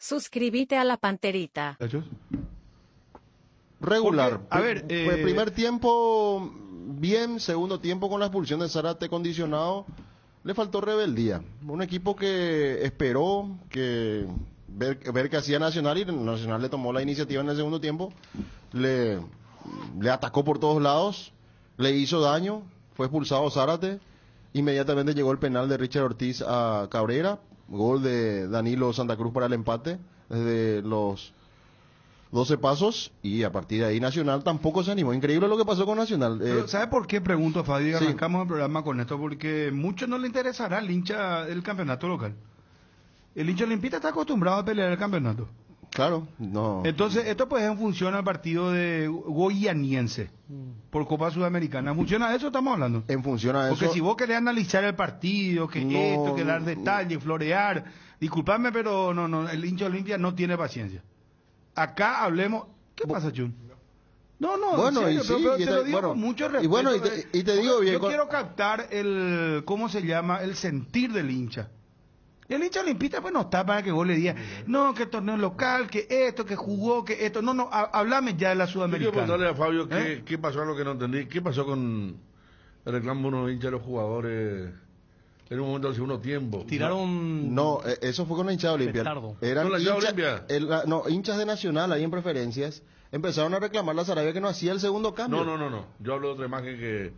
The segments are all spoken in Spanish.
Suscríbete a la Panterita. Regular. Porque, a ver, Fue primer tiempo bien, segundo tiempo con la expulsión de Zárate condicionado, le faltó rebeldía. Un equipo que esperó que ver qué hacía Nacional, y Nacional le tomó la iniciativa en el segundo tiempo, le atacó por todos lados, le hizo daño, fue expulsado Zárate, inmediatamente llegó el penal de Richard Ortiz a Cabrera, gol de Danilo Santa Cruz para el empate desde los 12 pasos, y a partir de ahí Nacional tampoco se animó. Increíble lo que pasó con Nacional. Pero ¿sabe por qué pregunto, Fabio? Sí. Arrancamos el programa con esto, porque mucho no le interesará al hincha del campeonato local. El hincha olimpista está acostumbrado a pelear el campeonato. Claro, no. Entonces, esto pues en función al partido de Goianiense por Copa Sudamericana. ¿En función a eso estamos hablando? En función a eso. Porque si vos querés analizar el partido, que No, esto, que dar detalles, florear, disculpadme, pero no, el hincha Olimpia no tiene paciencia. Acá hablemos. ¿Qué pasa, Chun? No, Bueno, en serio, y sí, pero y te lo te- digo bueno, con mucho y respeto. bueno, y te digo bien, Yo con- quiero captar el, ¿cómo se llama? El sentir del hincha. El hincha olimpista pues no está para que vos le digas, no, que torneo local, que esto, que jugó, que esto. No, hablame ya de la Yo quiero Sudamericana. preguntarle a Fabio ¿Eh? qué pasó, a lo que no entendí. ¿Qué pasó con el reclamo de unos hinchas de los jugadores en un momento del segundo tiempo? Tiraron. No, eso fue con la hinchada Olimpia. Petardo. Eran ¿Con la hinchada Olimpia? hinchas de Nacional ahí en preferencias. Empezaron a reclamar la Sarabia que no hacía el segundo cambio. No. Yo hablo de otra imagen que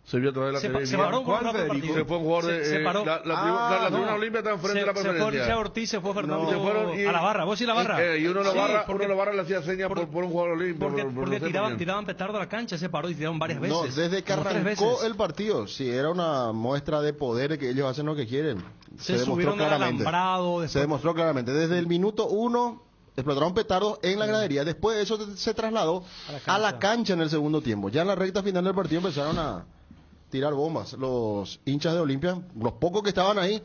se vio a través de la Se televisión. paró por un ¿Cuál, rato el Federico? partido. Se fue un jugador de... Se paró. la tribuna No. Olimpia está enfrente de la Se fue preferencia. Richard Ortiz, se fue Fernando No. Se fueron y- a la barra. ¿Vos sí la barra? Y uno de los Sí, barra, porque- uno de los barra le hacía señas por un jugador olímpico. Porque tiraban petardo a la cancha, se paró y tiraron varias veces. No, desde que como tres arrancó veces. el partido, sí, era una muestra de poder, que ellos hacen lo que quieren. Se demostró subieron al claramente. alambrado. Se Después... demostró claramente. Desde el minuto 1 explotaron petardos en la gradería. Después de eso se trasladó a la cancha en el segundo tiempo. Ya en la recta final del partido empezaron a tirar bombas los hinchas de Olimpia, los pocos que estaban ahí.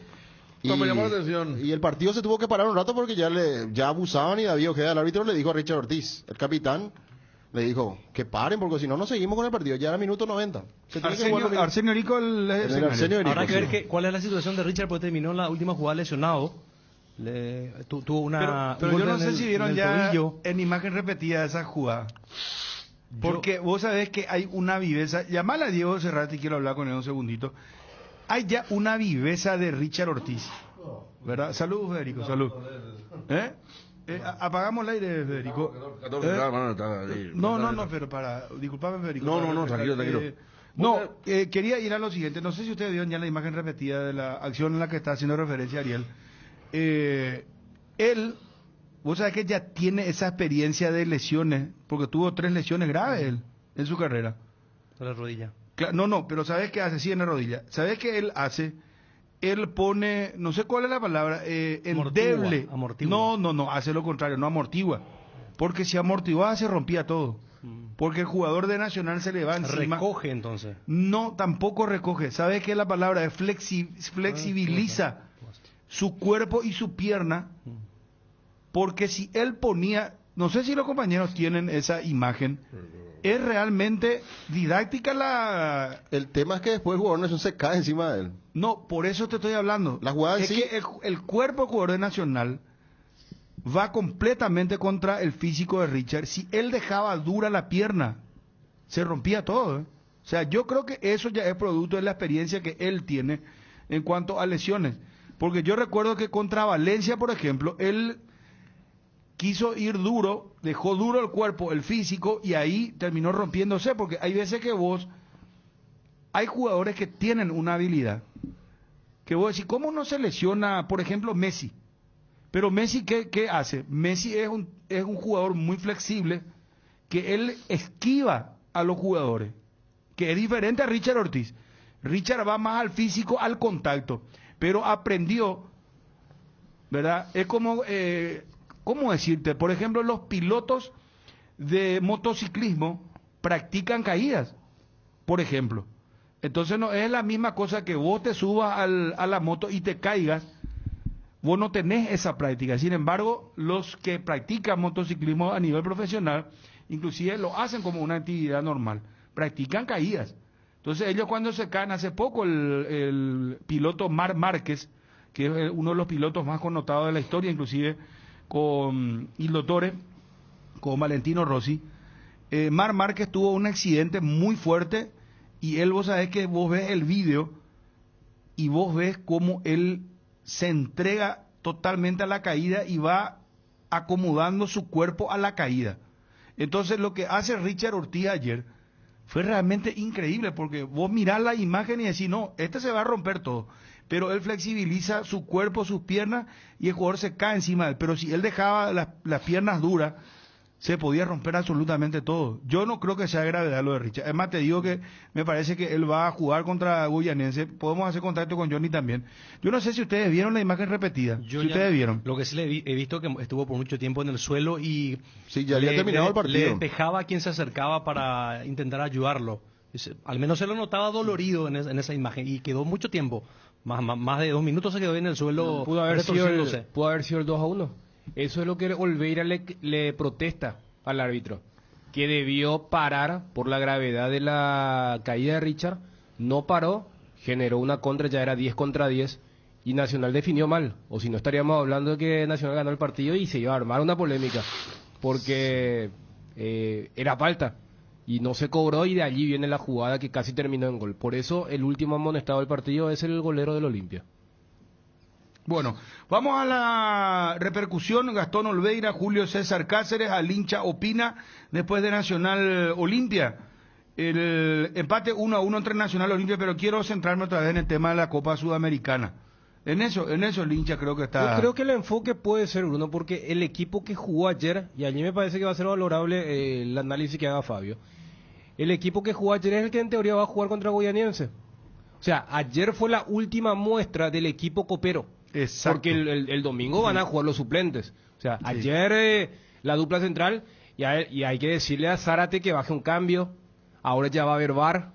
No, me llamó la atención. Y el partido se tuvo que parar un rato porque ya abusaban, y David Ojeda, el árbitro, le dijo a Richard Ortiz, el capitán, le dijo que paren porque si no, no seguimos con el partido. Ya era minuto 90. Se tiene que jugar Arsenio Rico, el el escenario. Arsenio Erico, Habrá que ver sí. cuál es la situación de Richard, porque terminó en la última jugada lesionado. Tuvo una. Pero un yo golpe no sé en el- si en vieron el ya tobillo. en imagen repetida esa jugada. Porque vos sabés que hay una viveza. Llamala a Diego Cerrati, quiero hablar con él un segundito. Hay ya una viveza de Richard Ortiz. ¿Verdad? Salud, Federico, salud. ¿Eh? Apagamos el aire, Federico. 14, hermano, está ahí. No, pero disculpame, Federico. No, para no, refrescar. tranquilo. No, quería ir a lo siguiente. No sé si ustedes vieron ya la imagen repetida de la acción en la que está haciendo referencia Ariel. Él, vos sabés que ya tiene esa experiencia de lesiones, porque tuvo 3 lesiones graves él en su carrera. De la rodilla. No, pero ¿sabés qué hace? Sí, en la rodilla. ¿Sabés qué él hace? Él pone, no sé cuál es la palabra, endeble. Amortigua. No, hace lo contrario, no amortigua. Porque si amortiguaba se rompía todo. Porque el jugador de Nacional se le va encima. Recoge entonces. No, tampoco recoge. ¿Sabes qué es la palabra? Es flexibiliza su cuerpo y su pierna. Porque si él ponía, no sé si los compañeros tienen esa imagen, es realmente didáctica la... El tema es que después el jugador Nacional se cae encima de él. No, por eso te estoy hablando. La jugada en es sí- que el cuerpo del jugador de Nacional va completamente contra el físico de Richard. Si él dejaba dura la pierna, se rompía todo. O sea, yo creo que eso ya es producto de la experiencia que él tiene en cuanto a lesiones. Porque yo recuerdo que contra Valencia, por ejemplo, él quiso ir duro, dejó duro el cuerpo, el físico, y ahí terminó rompiéndose. Porque hay veces que hay jugadores que tienen una habilidad. Que vos decís, ¿cómo no se lesiona, por ejemplo, Messi? Pero Messi, ¿qué hace? Messi es un jugador muy flexible, que él esquiva a los jugadores, que es diferente a Richard Ortiz. Richard va más al físico, al contacto, pero aprendió, ¿verdad? Es como, ¿cómo decirte? Por ejemplo, los pilotos de motociclismo practican caídas, por ejemplo. Entonces no es la misma cosa que vos te subas a la moto y te caigas. Vos no tenés esa práctica. Sin embargo, los que practican motociclismo a nivel profesional, inclusive lo hacen como una actividad normal. Practican caídas. Entonces ellos cuando se caen, hace poco el piloto Marc Márquez, que es uno de los pilotos más connotados de la historia, inclusive con Hildo Torres, con Valentino Rossi. Mar Márquez tuvo un accidente muy fuerte y él, vos sabés que vos ves el vídeo y vos ves cómo él se entrega totalmente a la caída y va acomodando su cuerpo a la caída. Entonces lo que hace Richard Ortiz ayer fue realmente increíble, porque vos mirás la imagen y decís, no, este se va a romper todo, pero él flexibiliza su cuerpo, sus piernas, y el jugador se cae encima de él. Pero si él dejaba las piernas duras, se podía romper absolutamente todo. Yo no creo que sea gravedad lo de Richard. Es más, te digo que me parece que él va a jugar contra Guyanense. Podemos hacer contacto con Johnny también. Yo no sé si ustedes vieron la imagen repetida. Si ustedes vieron. Lo que sí he visto que estuvo por mucho tiempo en el suelo y Sí, ya había terminado el partido. le despejaba a quien se acercaba para intentar ayudarlo. Al menos se lo notaba dolorido en esa imagen y quedó mucho tiempo. Más de 2 minutos se quedó en el suelo. Pudo haber sido el 2-1. Eso es lo que Olveira le protesta al árbitro, que debió parar por la gravedad de la caída de Richard. No paró, generó una contra, ya era 10 contra 10, y Nacional definió mal. O si no, estaríamos hablando de que Nacional ganó el partido y se iba a armar una polémica, porque era falta y no se cobró, y de allí viene la jugada que casi terminó en gol. Por eso el último amonestado del partido es el golero del Olimpia. Bueno, vamos a la repercusión. Gastón Olveira, Julio César Cáceres, al hincha opina después de Nacional Olimpia. El empate 1-1 entre Nacional Olimpia, pero quiero centrarme otra vez en el tema de la Copa Sudamericana. En eso el hincha creo que está... Yo creo que el enfoque puede ser uno, porque el equipo que jugó ayer, y allí me parece que va a ser valorable el análisis que haga Fabio, el equipo que jugó ayer es el que en teoría va a jugar contra Goianiense. O sea, ayer fue la última muestra del equipo copero. Exacto. Porque el domingo van a jugar los suplentes. O sea, ayer la dupla central, y hay que decirle a Zárate que baje un cambio. Ahora ya va a haber VAR.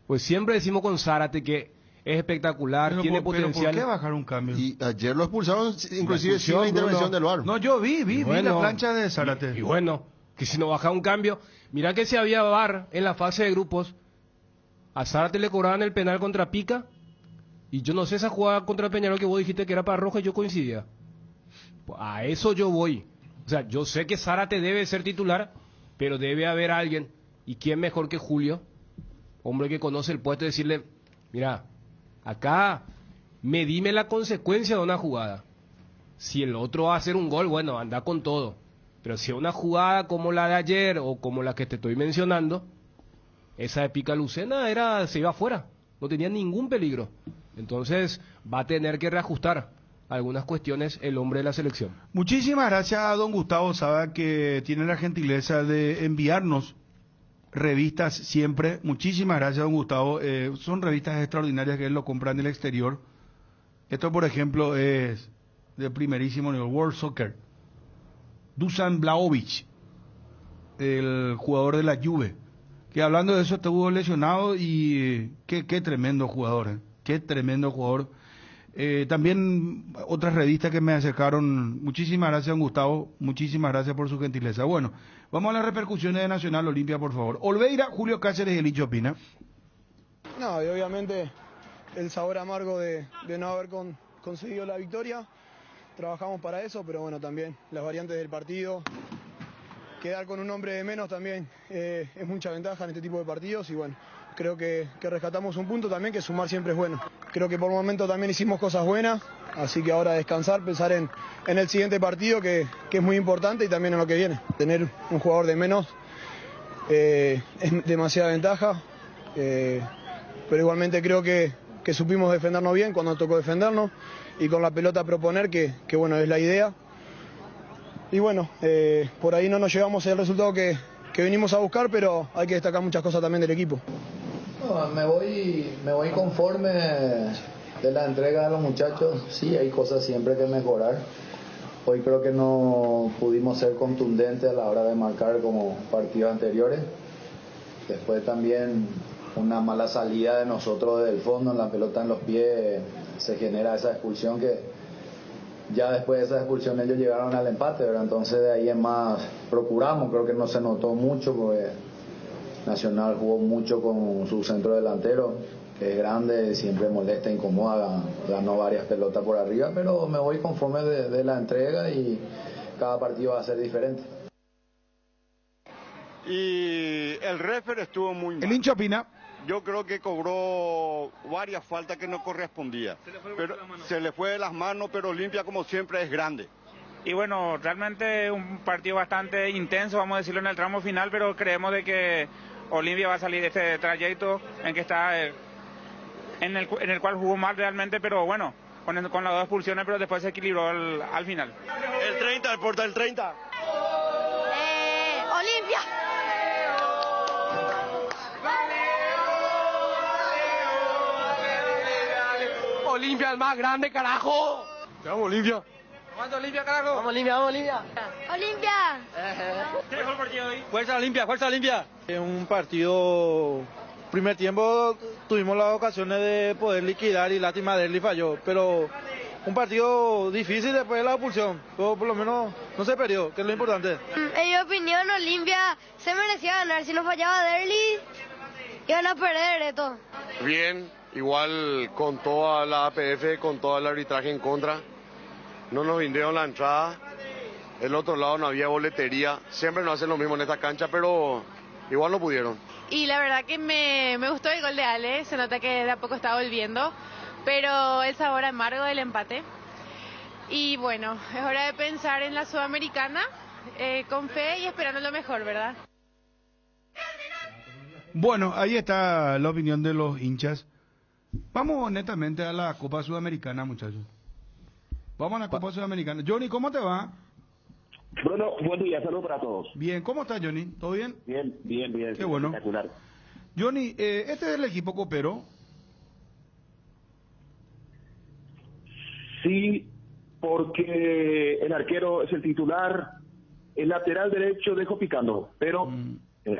Pues siempre decimos con Zárate que es espectacular, tiene potencial. ¿Pero por qué bajar un cambio? Y ayer lo expulsaron, inclusive sin la intervención del VAR. No, yo vi Bueno, la plancha de Zárate. Y bueno, que si no baja un cambio. Mira que si había VAR en la fase de grupos, a Zárate le cobraban el penal contra Pica. Y yo no sé esa jugada contra Peñarol que vos dijiste que era para Roja, y yo coincidía. A eso yo voy. O sea, yo sé que Zárate debe ser titular, pero debe haber alguien. ¿Y quién mejor que Julio? Hombre que conoce el puesto, y decirle, mira, acá medime la consecuencia de una jugada. Si el otro va a hacer un gol, bueno, anda con todo. Pero si es una jugada como la de ayer o como la que te estoy mencionando, esa de Pica Lucena se iba afuera. No tenía ningún peligro. Entonces va a tener que reajustar algunas cuestiones el hombre de la selección. Muchísimas gracias a don Gustavo Saba, que tiene la gentileza de enviarnos revistas siempre. Muchísimas gracias, don Gustavo. Son revistas extraordinarias que él lo compra en el exterior. Esto, por ejemplo, es de primerísimo nivel, World Soccer. Dusan Vlahovic, el jugador de la Juve, que hablando de eso estuvo lesionado, y qué tremendo jugador, qué tremendo jugador. También otras revistas que me acercaron. Muchísimas gracias, don Gustavo, muchísimas gracias por su gentileza. Bueno, vamos a las repercusiones de Nacional Olimpia, por favor. Olveira, Julio Cáceres y el hincha opina. No, y obviamente el sabor amargo de no haber conseguido la victoria. Trabajamos para eso, pero bueno, también las variantes del partido. Quedar con un hombre de menos también es mucha ventaja en este tipo de partidos, y bueno, creo que rescatamos un punto también, que sumar siempre es bueno. Creo que por el momento también hicimos cosas buenas, así que ahora descansar, pensar en el siguiente partido, que es muy importante, y también en lo que viene. Tener un jugador de menos es demasiada ventaja, pero igualmente creo que supimos defendernos bien cuando tocó defendernos, y con la pelota proponer, que bueno, es la idea. Y bueno, por ahí no nos llevamos el resultado que venimos a buscar, pero hay que destacar muchas cosas también del equipo. No, me voy conforme de la entrega de los muchachos. Sí, hay cosas siempre que mejorar. Hoy creo que no pudimos ser contundentes a la hora de marcar como partidos anteriores. Después también una mala salida de nosotros del fondo, en la pelota en los pies, se genera esa expulsión, que ya después de esa expulsión ellos llegaron al empate, ¿verdad? Entonces de ahí en más procuramos, creo que no se notó mucho, porque Nacional jugó mucho con su centro delantero, que es grande, siempre molesta, incomoda, ganó varias pelotas por arriba, pero me voy conforme de la entrega, y cada partido va a ser diferente. Y el referee estuvo muy mal. El hincha opina. Yo creo que cobró varias faltas que no correspondía. Se le fue de las manos, pero Olimpia como siempre es grande. Y bueno, realmente un partido bastante intenso, vamos a decirlo, en el tramo final, pero creemos de que Olimpia va a salir de este trayecto en que está, en el cual jugó mal realmente, pero bueno, con las 2 expulsiones, pero después se equilibró al final. El 30, el porta el 30. Olimpia. Olimpia el más grande, carajo. Vamos, Olimpia. ¿Cuánto Olimpia, carajo? Vamos Olimpia, vamos Olimpia. Olimpia. ¿Qué dejó el partido hoy? Fuerza Olimpia, fuerza Olimpia. En un partido, primer tiempo tuvimos las ocasiones de poder liquidar y lástima de él y falló, pero un partido difícil después de la expulsión, pero por lo menos no se perdió, que es lo importante. En mi opinión, Olimpia se merecía ganar. Si no fallaba Derli, iban a perder esto. Bien, igual con toda la APF, con todo el arbitraje en contra. No nos vinieron la entrada. El otro lado no había boletería. Siempre nos hacen lo mismo en esta cancha, pero igual no pudieron. Y la verdad que me gustó el gol de Ale. Se nota que de a poco está volviendo. Pero el sabor amargo del empate. Y bueno, es hora de pensar en la Sudamericana con fe y esperando lo mejor, ¿verdad? Bueno, ahí está la opinión de los hinchas. Vamos netamente a la Copa Sudamericana, muchachos. Vamos a la Copa Sudamericana. Johnny, ¿cómo te va? Bueno, buen día, saludos para todos. Bien, ¿cómo estás, Johnny? ¿Todo bien? Bien, bien, bien. Qué bueno. Espectacular. Johnny, este es el equipo copero. Sí, porque el arquero es el titular, el lateral derecho dejo picando, pero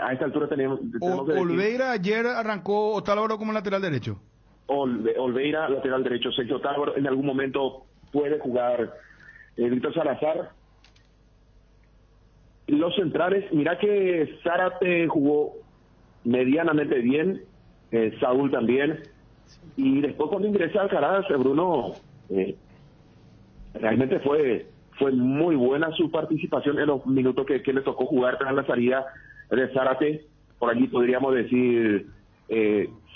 a esta altura tenemos que decir, Olveira ayer arrancó Otálvaro como lateral derecho. Olveira, lateral derecho, Sergio Otálvaro, en algún momento puede jugar Víctor Salazar. Los centrales, mira que Zárate jugó medianamente bien, Saúl también, y después cuando ingresa Alcaraz, Bruno, realmente fue muy buena su participación en los minutos que le tocó jugar tras la salida de Zárate. Por allí podríamos decir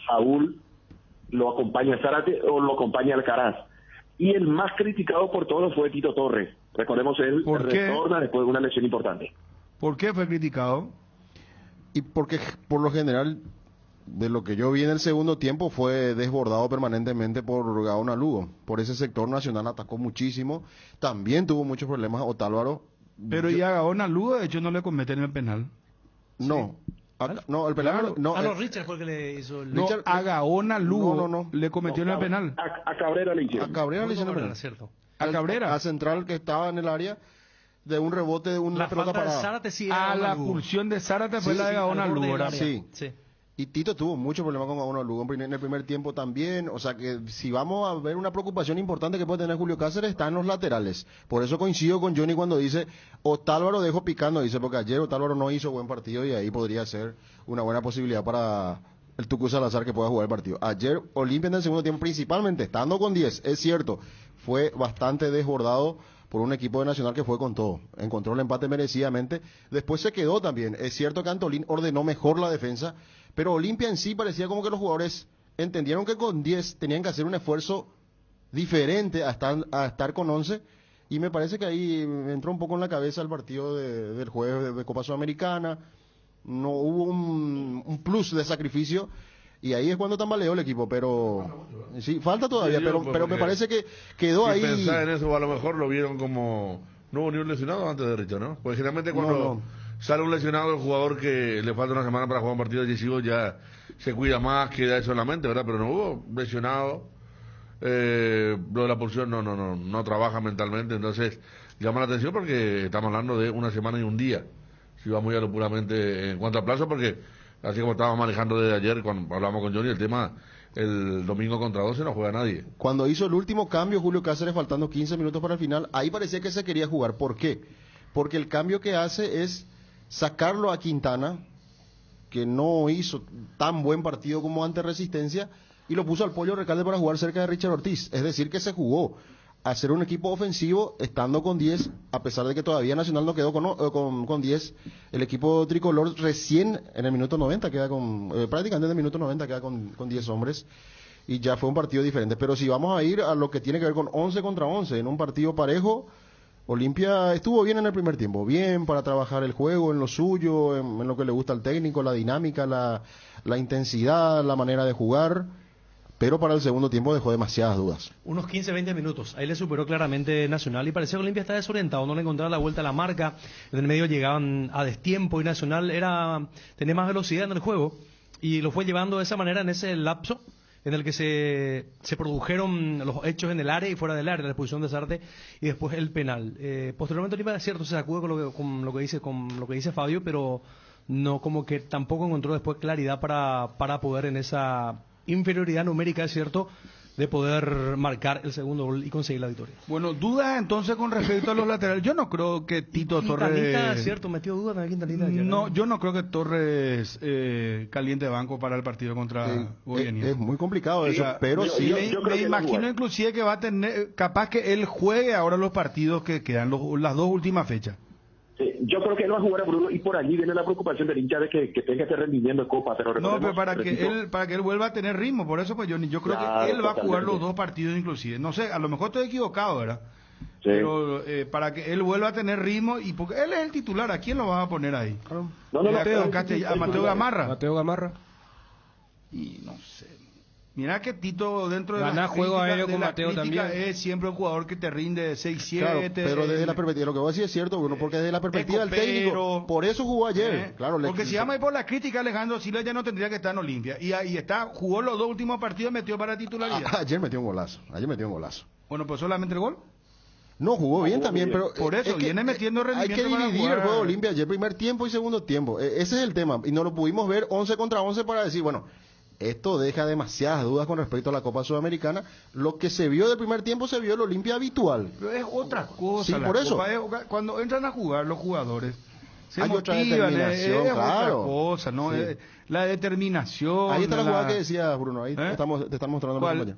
Saúl lo acompaña Zárate o lo acompaña Alcaraz. Y el más criticado por todos fue Tito Torres. Recordemos, él retorna después de una lesión importante. ¿Por qué fue criticado? Y porque por lo general, de lo que yo vi en el segundo tiempo, fue desbordado permanentemente por Gaona Lugo. Por ese sector Nacional atacó muchísimo. También tuvo muchos problemas Otálvaro. Pero y a Gaona Lugo, de hecho, no le cometen el penal. No. No, el penal no. A los Richards fue el que le hizo el... No, a Gaona Lugo le cometió el penal. A Cabrera le hicieron. A Cabrera le hicieron el penal. Cierto. A Cabrera. A Central, que estaba en el área de un rebote de una pelota parada. A la pulsión de Zárate fue la de Gaona Lugo. Sí. Y Tito tuvo mucho problema con Gaona Lugo en el primer tiempo también. O sea que si vamos a ver una preocupación importante que puede tener Julio Cáceres, está en los laterales. Por eso coincido con Johnny cuando dice Otálvaro dejó picando, dice, porque ayer Otálvaro no hizo buen partido y ahí podría ser una buena posibilidad para el Tucu Salazar que pueda jugar el partido. Ayer Olimpia en el segundo tiempo, principalmente estando con 10, es cierto, fue bastante desbordado por un equipo de Nacional que fue con todo. Encontró el empate merecidamente. Después se quedó también. Es cierto que Antolín ordenó mejor la defensa, pero Olimpia en sí parecía como que los jugadores entendieron que con 10 tenían que hacer un esfuerzo diferente a estar con 11, y me parece que ahí entró un poco en la cabeza el partido del jueves de Copa Sudamericana. No hubo un plus de sacrificio, y ahí es cuando tambaleó el equipo, pero sí, falta todavía, pero me parece que quedó ahí. Pensar en eso, a lo mejor lo vieron como no hubo ni un lesionado antes de Richard, ¿no? Porque generalmente cuando sale un lesionado, el jugador que le falta una semana para jugar un partido decisivo ya se cuida más, queda eso en la mente, ¿verdad? Pero no hubo lesionado. Lo de la pulsión no trabaja mentalmente, entonces llama la atención porque estamos hablando de una semana y un día, si va muy a lo puramente en cuanto a plazo, porque así como estábamos manejando desde ayer cuando hablamos con Johnny, el tema, el domingo contra 12 no juega nadie. Cuando hizo el último cambio Julio Cáceres, faltando 15 minutos para el final, ahí parecía que se quería jugar. ¿Por qué? Porque el cambio que hace es sacarlo a Quintana, que no hizo tan buen partido como ante Resistencia, y lo puso al Pollo Recalde para jugar cerca de Richard Ortiz. Es decir, que se jugó hacer un equipo ofensivo estando con 10, a pesar de que todavía Nacional no quedó con 10. El equipo tricolor recién en el minuto 90 queda prácticamente en el minuto 90 queda con 10 hombres. Y ya fue un partido diferente. Pero si vamos a ir a lo que tiene que ver con 11 contra 11, en un partido parejo, Olimpia estuvo bien en el primer tiempo, bien para trabajar el juego, en lo suyo, en lo que le gusta al técnico, la dinámica, la intensidad, la manera de jugar, pero para el segundo tiempo dejó demasiadas dudas. Unos 15-20 minutos, ahí le superó claramente Nacional y parecía que Olimpia estaba desorientado, no le encontraba la vuelta a la marca, en el medio llegaban a destiempo y Nacional tenía más velocidad en el juego y lo fue llevando de esa manera en ese lapso en el que se produjeron los hechos en el área y fuera del área, la expulsión de Zárate y después el penal. Posteriormente Olimpia, es cierto, se sacude con lo que dice Fabio, pero no, como que tampoco encontró después claridad para poder en esa inferioridad numérica, es cierto, de poder marcar el segundo gol y conseguir la victoria. Bueno, dudas entonces con respecto a los laterales. Yo no creo que Tito Torres... cierto, metió dudas en Quintanita. No, yo no creo que Torres caliente banco para el partido contra Goiânia. Es muy complicado eso, pero sí. Me imagino inclusive que va a tener... Capaz que él juegue ahora los partidos que quedan, las dos últimas fechas. Sí, yo creo que él va a jugar a Bruno y por allí viene la preocupación del hincha de que tenga este rendimiento de Copa. Pero no, pero para que él vuelva a tener ritmo, por eso pues yo creo que él va a jugar los dos partidos inclusive. No sé, a lo mejor estoy equivocado, ¿verdad? Sí. Pero para que él vuelva a tener ritmo y porque él es el titular, ¿a quién lo vas a poner ahí? A Mateo Gamarra. Mateo Gamarra. Y no sé. Mira que Tito dentro de la juego aéreo con Mateo también es siempre un jugador que te rinde 6-7. Claro, pero desde la perspectiva, lo que vos decís es cierto, Bruno, porque desde la perspectiva del técnico, por eso jugó ayer. Claro, porque si vamos a ir por la crítica, Alejandro Silva ya no tendría que estar en Olimpia. Y ahí jugó los dos últimos partidos, metió para titularidad. Ayer metió un golazo. Bueno, pues solamente el gol. No, jugó bien también, pero... Por eso, viene metiendo rendimiento. Hay que dividir el juego de Olimpia ayer, primer tiempo y segundo tiempo. Ese es el tema. Y no lo pudimos ver 11 contra 11 para decir, bueno... Esto deja demasiadas dudas con respecto a la Copa Sudamericana. Lo que se vio del primer tiempo se vio el Olimpia habitual. Pero es otra cosa. Sí, por eso. Cuando entran a jugar los jugadores, se hay motivan, otra determinación, es claro. Otra cosa, ¿no? Sí. La determinación. Ahí está la jugada que decía Bruno. Ahí te están mostrando los compañeros.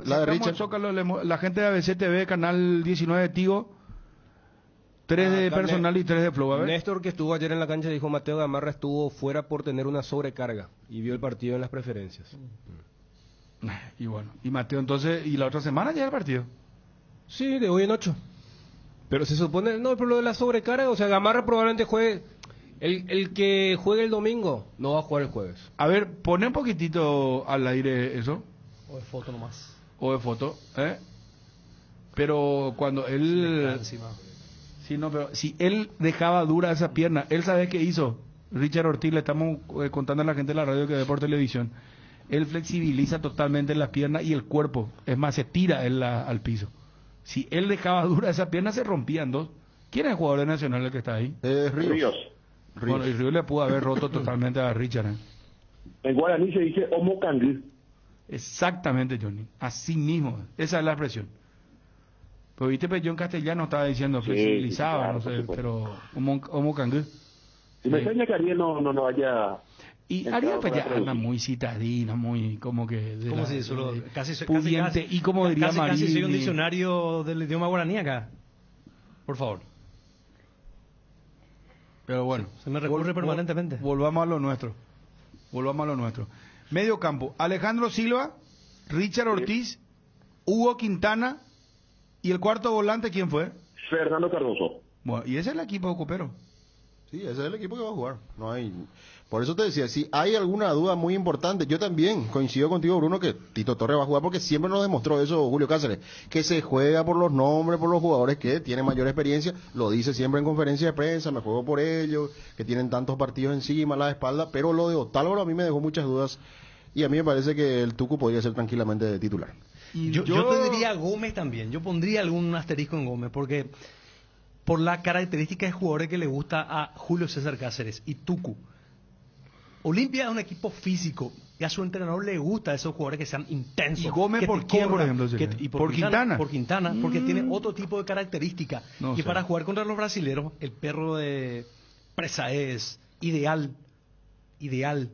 La de Richard. Zócalo, la gente de ABC TV, canal 19 Tigo. 3 de personal y 3 de flow. A ver. Néstor, que estuvo ayer en la cancha, dijo Mateo Gamarra estuvo fuera por tener una sobrecarga y vio el partido en las preferencias. Y bueno, y Mateo entonces, ¿y la otra semana ya el partido? Sí, de hoy en 8. Pero se supone, no, pero lo de la sobrecarga, o sea, Gamarra probablemente juegue, el que juegue el domingo no va a jugar el jueves. A ver, pone un poquitito al aire eso. O de foto nomás. O de foto, Pero cuando él... Sí, no, pero si él dejaba dura esa pierna, él sabe qué hizo. Richard Ortiz, le estamos contando a la gente de la radio que ve por televisión. Él flexibiliza totalmente las piernas y el cuerpo. Es más, se tira él al piso. Si él dejaba dura esa pierna, se rompían dos. ¿Quién es el jugador nacional el que está ahí? Ríos. Bueno, y Ríos le pudo haber roto totalmente a Richard. En guaraní se dice Omo Cangú. Exactamente, Johnny. Así mismo. Esa es la expresión. Pero viste, pues yo en castellano estaba diciendo flexibilizaba, claro, no sé, pero Omo Cangú. Si me enseña que Ariel no vaya... Y Ariel pues ya anda muy citadino, muy como que... Como si solo pudiente, y como diría María... Casi soy un diccionario del idioma guaraní acá. Por favor. Pero bueno. Se me recurre permanentemente. Volvamos a lo nuestro. Medio campo. Alejandro Silva, Richard Ortiz, Hugo Quintana... ¿Y el cuarto volante quién fue? Fernando Cardoso. Bueno, y ese es el equipo de Copero. Sí, ese es el equipo que va a jugar. No hay. Por eso te decía, si hay alguna duda muy importante, yo también coincido contigo, Bruno, que Tito Torres va a jugar porque siempre nos demostró eso, Julio Cáceres, que se juega por los nombres, por los jugadores que tienen mayor experiencia, lo dice siempre en conferencia de prensa, me juego por ellos, que tienen tantos partidos encima, a la espalda, pero lo de Otálvaro a mí me dejó muchas dudas y a mí me parece que el Tucu podría ser tranquilamente titular. Yo te diría Gómez también, yo pondría algún asterisco en Gómez, porque por la característica de jugadores que le gusta a Julio César Cáceres y Tucu. Olimpia es un equipo físico y a su entrenador le gusta a esos jugadores que sean intensos. ¿Y Gómez por quién, por ejemplo? ¿Por Quintana? Por Quintana, porque tiene otro tipo de característica. Y para jugar contra los brasileros, el perro de presa es ideal. ideal.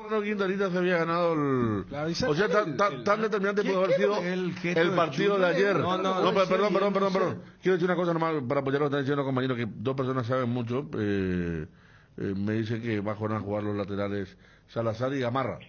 No, Quintanita se había ganado el... Claro, o sea, tan determinante pudo haber sido el partido de ayer. No, perdón. Quiero decir una cosa nomás para apoyar lo que están diciendo los compañeros, que dos personas saben mucho. Me dicen que van a jugar los laterales Salazar y Gamarra.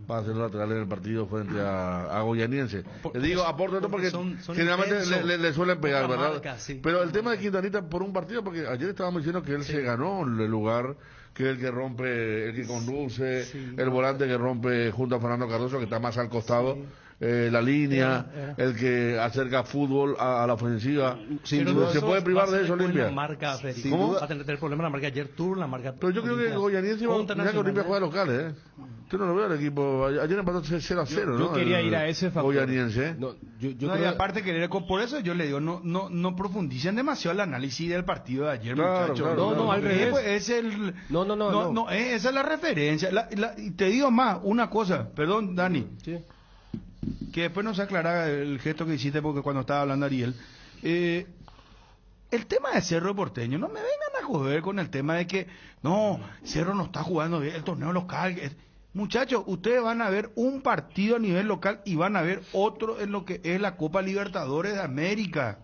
Van a ser los laterales del partido frente a Goianiense. Les digo, aporto esto porque generalmente le suelen pegar, ¿verdad? Marca, sí. Pero el tema de Quintanita por un partido, porque ayer estábamos diciendo que él se ganó el lugar, que es el que rompe, el que conduce, el volante que rompe junto a Fernando Cardoso, que está más al costado. La línea, el que acerca fútbol a la ofensiva. ¿Se puede privar de eso, Olimpia? Marca, ¿Cómo? Va a tener el problema la marca ayer Tour, la marca. Pero yo creo que Goianiense va a que Olimpia juega locales, Yo no lo veo al equipo. Ayer empató 0-0, ¿no? Yo quería ir a ese factor. Goianiense. Y aparte por eso yo le digo, no profundicen demasiado el análisis del partido de ayer, muchachos. Claro. No, al revés. Pues es esa es la referencia. Y te digo más, una cosa, perdón, Dani. Sí. Que después nos aclaraba el gesto que hiciste porque cuando estaba hablando Ariel. El tema de Cerro Porteño, no me vengan a joder con el tema de que no, Cerro no está jugando bien el torneo local. Muchachos, ustedes van a ver un partido a nivel local y van a ver otro en lo que es la Copa Libertadores de América.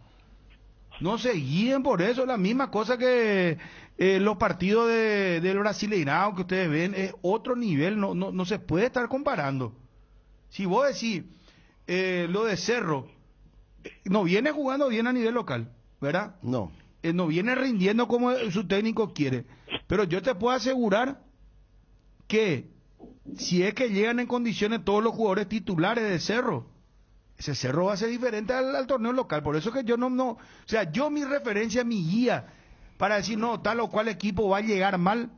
No se guíen por eso, la misma cosa que los partidos del Brasileirao que ustedes ven, es otro nivel, no se puede estar comparando. Si vos decís lo de Cerro, no viene jugando bien a nivel local, ¿verdad? No. No viene rindiendo como su técnico quiere. Pero yo te puedo asegurar que si es que llegan en condiciones todos los jugadores titulares de Cerro, ese Cerro va a ser diferente al torneo local. Por eso que yo o sea, yo mi referencia, mi guía, para decir, no, tal o cual equipo va a llegar mal,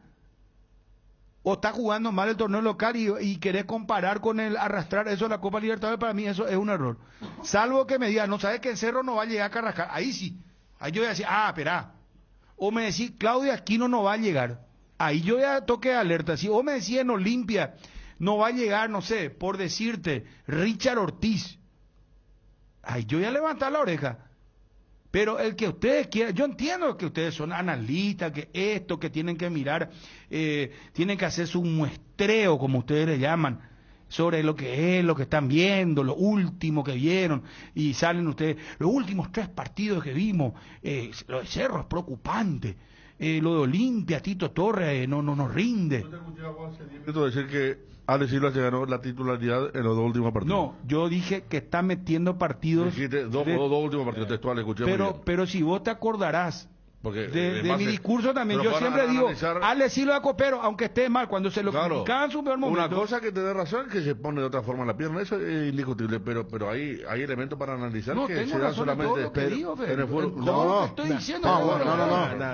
o está jugando mal el torneo local y querés comparar con el arrastrar eso a la Copa Libertadores, para mí eso es un error. Salvo que me digan, no sabes que el Cerro no va a llegar a Carrascal, ahí sí. Ahí yo voy a decir, espera. O me decís, Claudia Aquino no va a llegar. Ahí yo ya toqué alerta. Si vos me decís en Olimpia, no va a llegar, no sé, por decirte, Richard Ortiz. Ahí yo ya levanté la oreja. Pero el que ustedes quieran, yo entiendo que ustedes son analistas, que tienen que mirar, tienen que hacer su muestreo, como ustedes le llaman, sobre lo que es, lo que están viendo, lo último que vieron, y salen ustedes, los últimos 3 partidos que vimos, lo de Cerro es preocupante, lo de Olimpia, Tito Torres, no nos rinde. Quiero decir que Alex Silva se ganó la titularidad en los 2 últimos partidos. No, yo dije que está metiendo partidos. Dijiste dos últimos partidos textuales, escuché. Pero si vos te acordarás porque de mi discurso también, yo siempre digo, Alex Silva Copero, aunque esté mal, cuando se lo criticaban en su peor momento. Una cosa que te dé razón es que se pone de otra forma la pierna, eso es indiscutible, pero hay elementos para analizar que se dan solamente en el fútbol. No, lo que estoy diciendo.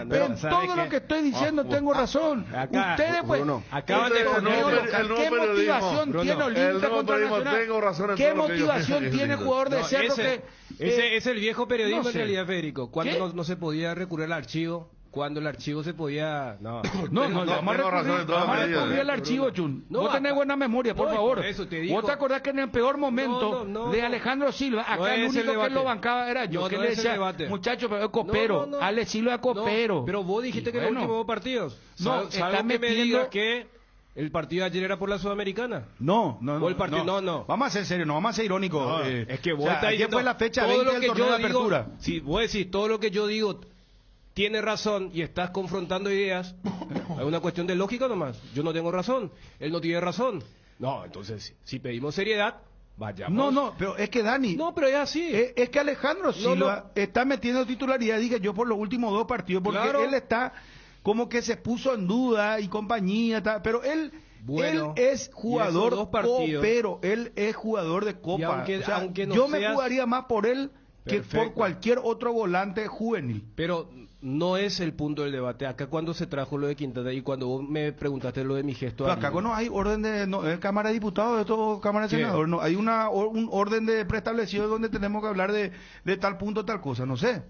En todo lo que estoy diciendo tengo razón. Ustedes pues acaban de poner ¿qué motivación tiene Olimpia contra Nacional? ¿Qué motivación tiene el jugador de Cerro que ese es el viejo periodismo en realidad, Federico? Cuando no se podía recurrir al archivo, cuando el archivo se podía... vamos a recurrir al archivo, Chun. Vos tenés buena memoria, por favor. Vos te acordás que en el peor momento de Alejandro Silva, acá el único que lo bancaba era yo, que le decía, muchacho, pero es copero, Alex Silva es copero. Pero vos dijiste que en los últimos 2 partidos. No, salvo que me digas que el partido de ayer era por la Sudamericana. No. Vamos a ser serios, no vamos a ser irónicos. Es que vos estás diciendo fue la fecha 20 del torneo de apertura. Si vos decís todo lo que yo digo tiene razón y estás confrontando ideas, es una cuestión de lógica nomás. Yo no tengo razón, él no tiene razón. No, entonces, si pedimos seriedad, vayamos. No, pero es que Dani... No, pero es así. Es que Alejandro Silva está metiendo titularidad, dije yo, por los últimos 2 partidos, porque él está como que se puso en duda y compañía, pero él es jugador copero, él es jugador de Copa. Aunque yo me jugaría más por él que por cualquier otro volante juvenil. Pero no es el punto del debate. Acá cuando se trajo lo de Quintana y cuando vos me preguntaste lo de mi gesto... Pero acá no hay orden de Cámara de Diputados, esto Cámara de Senadores, no hay un orden de preestablecido donde tenemos que hablar de tal punto, tal cosa, no sé.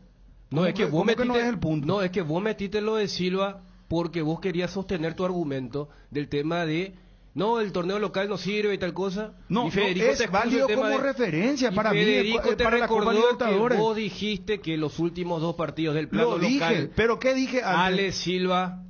No, es que vos metiste, no es el punto. No, es que vos metiste lo de Silva porque vos querías sostener tu argumento del tema de no, el torneo local no sirve y tal cosa. No, y Federico es válido como referencia para mí, para la Copa Libertadores. Vos dijiste que los últimos 2 partidos del plano local... pero ¿qué dije antes? Alex Silva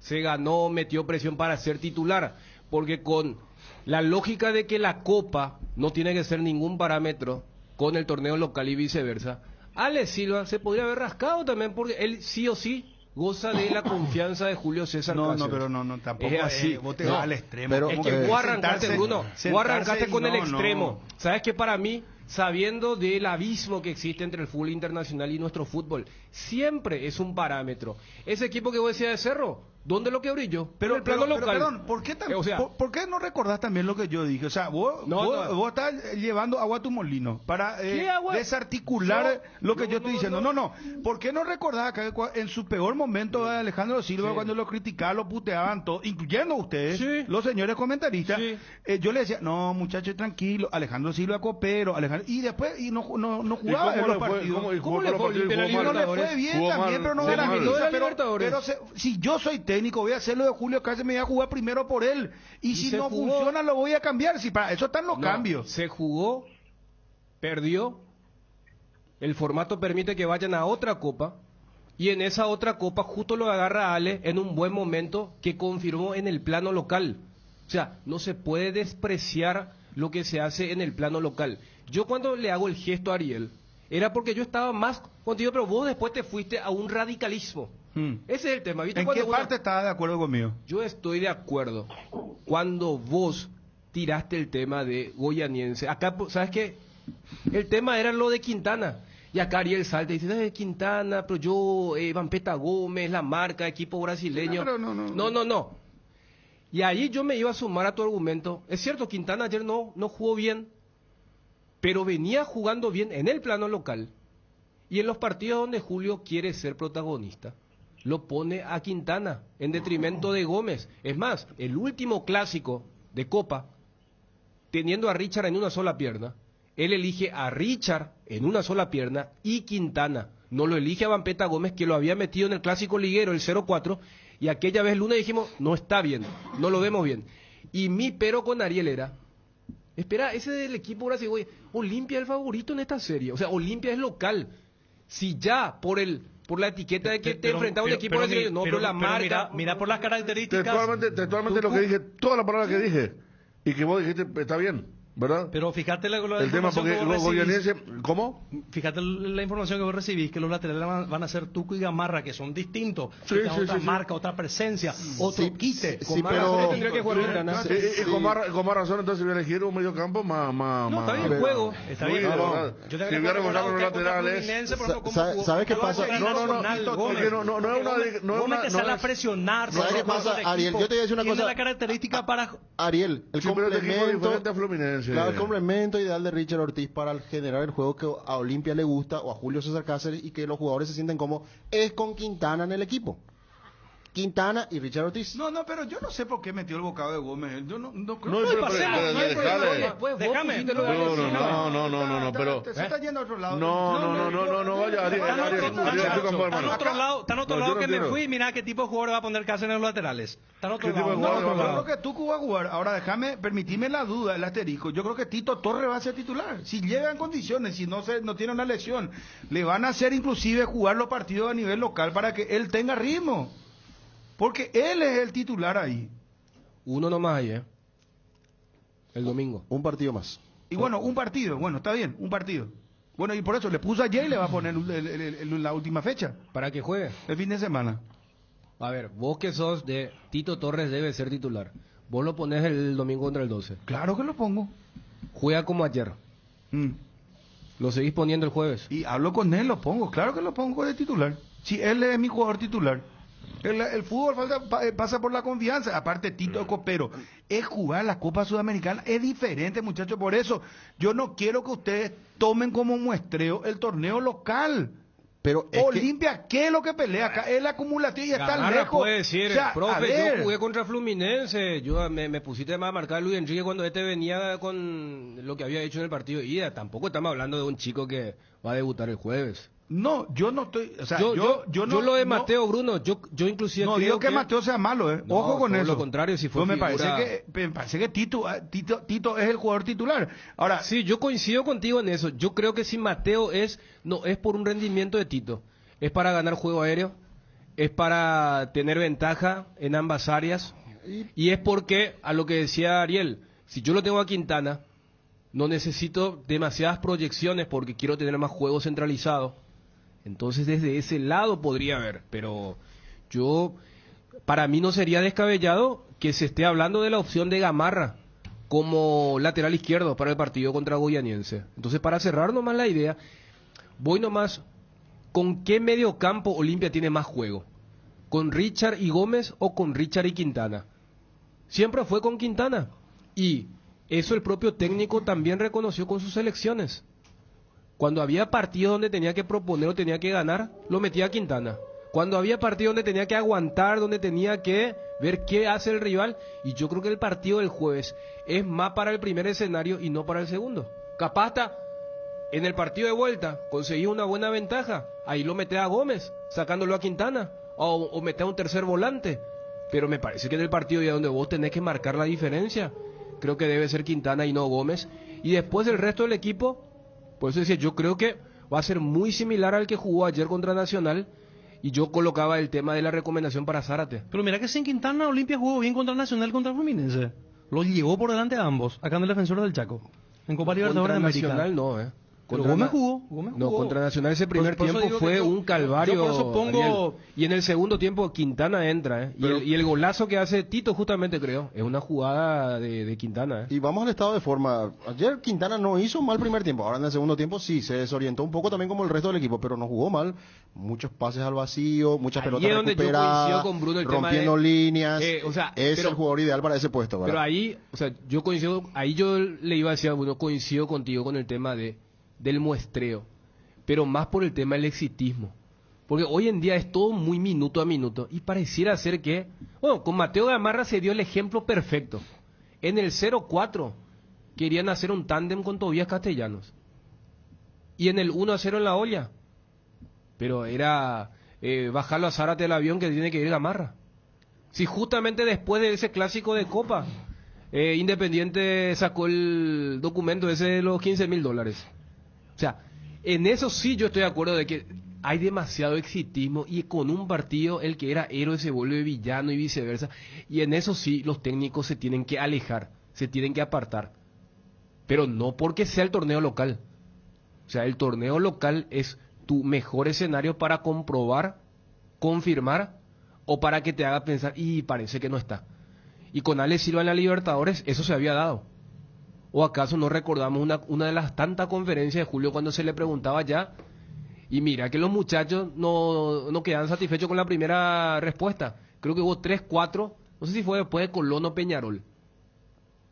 se ganó, metió presión para ser titular, porque con la lógica de que la Copa no tiene que ser ningún parámetro con el torneo local y viceversa, Alex Silva se podría haber rascado también, porque él sí o sí goza de la confianza de Julio César Cáceres. Pero no, tampoco es así. vos te vas al extremo. Pero, es que vos arrancaste, Bruno, vos arrancaste con el extremo. ¿Sabes que para mí, sabiendo del abismo que existe entre el fútbol internacional y nuestro fútbol, siempre es un parámetro? Ese equipo que vos decías de Cerro, ¿dónde lo que brilló? Pero el plano local. Perdón, ¿por qué, ¿por qué no recordás también lo que yo dije? O sea, vos estás llevando agua a tu molino para desarticular lo que yo estoy diciendo. No. ¿Por qué no recordás que en su peor momento de Alejandro Silva, cuando lo criticaban, lo puteaban, todo, incluyendo ustedes, los señores comentaristas, yo le decía, no, muchachos, tranquilo, Alejandro Silva copero, y después no jugaba en los partidos. ¿Cómo le fue? No le fue bien también, pero no garantiza. Pero si yo soy técnico, voy a hacer lo de Julio Cáceres, me voy a jugar primero por él. Y si no funciona, lo voy a cambiar. Si para eso están los cambios. Se jugó, perdió. El formato permite que vayan a otra copa. Y en esa otra copa justo lo agarra Ale en un buen momento que confirmó en el plano local. O sea, no se puede despreciar lo que se hace en el plano local. Yo cuando le hago el gesto a Ariel, era porque yo estaba más contigo, pero vos después te fuiste a un radicalismo. Ese es el tema. ¿Viste? ¿En qué parte estás de acuerdo conmigo? Yo estoy de acuerdo cuando vos tiraste el tema de Goyaniense. Acá, ¿sabes qué? El tema era lo de Quintana. Y acá Ariel salta y dice, Quintana, pero yo, Vampeta Gómez, la marca, equipo brasileño. No. Y ahí yo me iba a sumar a tu argumento. Es cierto, Quintana ayer no jugó bien, pero venía jugando bien en el plano local. Y en los partidos donde Julio quiere ser protagonista, lo pone a Quintana en detrimento de Gómez. Es más, el último clásico de Copa, teniendo a Richard en una sola pierna, él elige a Richard en una sola pierna y Quintana. No lo elige a Vampeta Gómez, que lo había metido en el clásico liguero, el 0-4, y aquella vez el lunes dijimos, no está bien, no lo vemos bien. Y mi pero con Ariel era, espera, ese del equipo brasileño, Olimpia es el favorito en esta serie. O sea, Olimpia es local. Si ya por la etiqueta de que te enfrentaba un equipo brasileño, no, pero la marca. Mira por las características. Textualmente lo que dije, todas las palabras que dije, y que vos dijiste, está bien, ¿verdad? Pero fíjate la el tema, porque Goyaniense, ¿cómo? Fíjate la información que vos recibís, que los laterales van a ser Tuco y Gamarra, que son distintos, otra marca, otra presencia, otro quite. Pero tendría que jugar Quintana. Con más razón, entonces voy a elegir un medio campo más. No, está bien el juego, está bien. Yo te voy a recordar con los laterales. ¿Sabes qué pasa? No me empezar a presionar. ¿Sabes qué pasa, Ariel? Yo te voy a decir una cosa. Tiene la característica para Ariel, el complemento. A Fluminense. Claro, el complemento ideal de Richard Ortiz para generar el juego que a Olimpia le gusta o a Julio César Cáceres y que los jugadores se sienten cómodos es con Quintana en el equipo. Quintana y Richard Ortiz. No, pero yo no sé por qué metió el bocado de Gómez. Yo no creo que déjame. No, pero se está yendo a otro lado. No, vaya, Está en otro lado que me fui. Mira qué tipo de jugador va a poner Cáceres en los laterales. Está en otro lado. Yo creo que Tucu va a jugar. Ahora permitime la duda, el asterisco. Yo creo que Tito Torres va a ser titular. Si llega en condiciones, si no tiene una lesión, le van a hacer inclusive jugar los partidos a nivel local para que él tenga ritmo. Porque él es el titular ahí. Uno nomás ahí, el domingo. Un partido más. Y bueno, un partido. Bueno, está bien, un partido. Bueno, y por eso le puso ayer y le va a poner la última fecha. ¿Para que juegue? El fin de semana. A ver, vos que sos de Tito Torres debe ser titular. Vos lo pones el domingo contra el 12. Claro que lo pongo. Juega como ayer. ¿Lo seguís poniendo el jueves? Y hablo con él, lo pongo. Claro que lo pongo de titular. Si él es mi jugador titular. El fútbol pasa por la confianza. Aparte, Tito Copero, es jugar la Copa Sudamericana. Es diferente, muchachos. Por eso, yo no quiero que ustedes tomen como muestreo el torneo local. Pero Olimpia, ¿qué es lo que pelea acá? Es la acumulativa y está lejos. Puede decir, o sea, profe, yo jugué contra Fluminense. Yo me pusiste más a marcar a Luis Enrique cuando venía con lo que había hecho en el partido de ida. Tampoco estamos hablando de un chico que va a debutar el jueves. No, yo no estoy, o sea, yo lo de Mateo, Bruno, yo inclusive no digo que Mateo sea malo, ojo con eso. Lo contrario, si fue me parece que Tito es el jugador titular. Ahora, sí, yo coincido contigo en eso. Yo creo que si Mateo no es por un rendimiento de Tito, es para ganar juego aéreo, es para tener ventaja en ambas áreas. Y es porque, a lo que decía Ariel, si yo lo tengo a Quintana, no necesito demasiadas proyecciones porque quiero tener más juego centralizado. Entonces desde ese lado podría haber, pero para mí no sería descabellado que se esté hablando de la opción de Gamarra como lateral izquierdo para el partido contra Goianiense. Entonces, para cerrar nomás la idea, voy nomás, ¿con qué medio campo Olimpia tiene más juego? ¿Con Richard y Gómez o con Richard y Quintana? Siempre fue con Quintana. Y eso el propio técnico también reconoció con sus selecciones. Cuando había partidos donde tenía que proponer o tenía que ganar, lo metía a Quintana. Cuando había partido donde tenía que aguantar, donde tenía que ver qué hace el rival, y yo creo que el partido del jueves es más para el primer escenario y no para el segundo. Capaz hasta en el partido de vuelta conseguí una buena ventaja, ahí lo meté a Gómez, sacándolo a Quintana, o meté a un tercer volante, pero me parece que en el partido ya donde vos tenés que marcar la diferencia, creo que debe ser Quintana y no Gómez, y después el resto del equipo, por eso decía, yo creo que va a ser muy similar al que jugó ayer contra Nacional. Y yo colocaba el tema de la recomendación para Zárate. Pero mira que sin Quintana Olimpia jugó bien contra Nacional, contra Fluminense. Lo llevó por delante a ambos, acá en el Defensor del Chaco. En Copa Libertadores de América. Nacional no, Pero Gómez jugó. No, contra Nacional ese primer tiempo fue un calvario. Yo por eso pongo... Y en el segundo tiempo Quintana entra, Pero... y el golazo que hace Tito justamente creo, es una jugada de Quintana, Y vamos al estado de forma. Ayer Quintana no hizo mal primer tiempo, ahora en el segundo tiempo sí, se desorientó un poco también como el resto del equipo, pero no jugó mal. Muchos pases al vacío, muchas pelotas recuperadas, con Bruno, rompiendo líneas. Es pero, el jugador ideal para ese puesto, ¿verdad? Pero ahí, yo coincido, ahí yo le iba a decir, bueno, coincido contigo con el tema del muestreo, pero más por el tema del exitismo, porque hoy en día es todo muy minuto a minuto, y pareciera ser que, bueno, con Mateo Gamarra se dio el ejemplo perfecto. En el 0-4 querían hacer un tándem con Tobías Castellanos, y en el 1-0 en la olla, pero era bajarlo a Zárate del avión que tiene que ir Gamarra. Si justamente después de ese clásico de Copa, Independiente sacó el documento ese de los $15,000. O sea, en eso sí yo estoy de acuerdo de que hay demasiado exitismo y con un partido el que era héroe se vuelve villano y viceversa. Y en eso sí los técnicos se tienen que alejar, se tienen que apartar. Pero no porque sea el torneo local. O sea, el torneo local es tu mejor escenario para comprobar, confirmar o para que te haga pensar, y parece que no está. Y con Ale Silva en la Libertadores eso se había dado. ¿O acaso no recordamos una de las tantas conferencias de Julio cuando se le preguntaba ya? Y mira que los muchachos no quedan satisfechos con la primera respuesta. Creo que hubo 3, 4, no sé si fue después de Colón o Peñarol.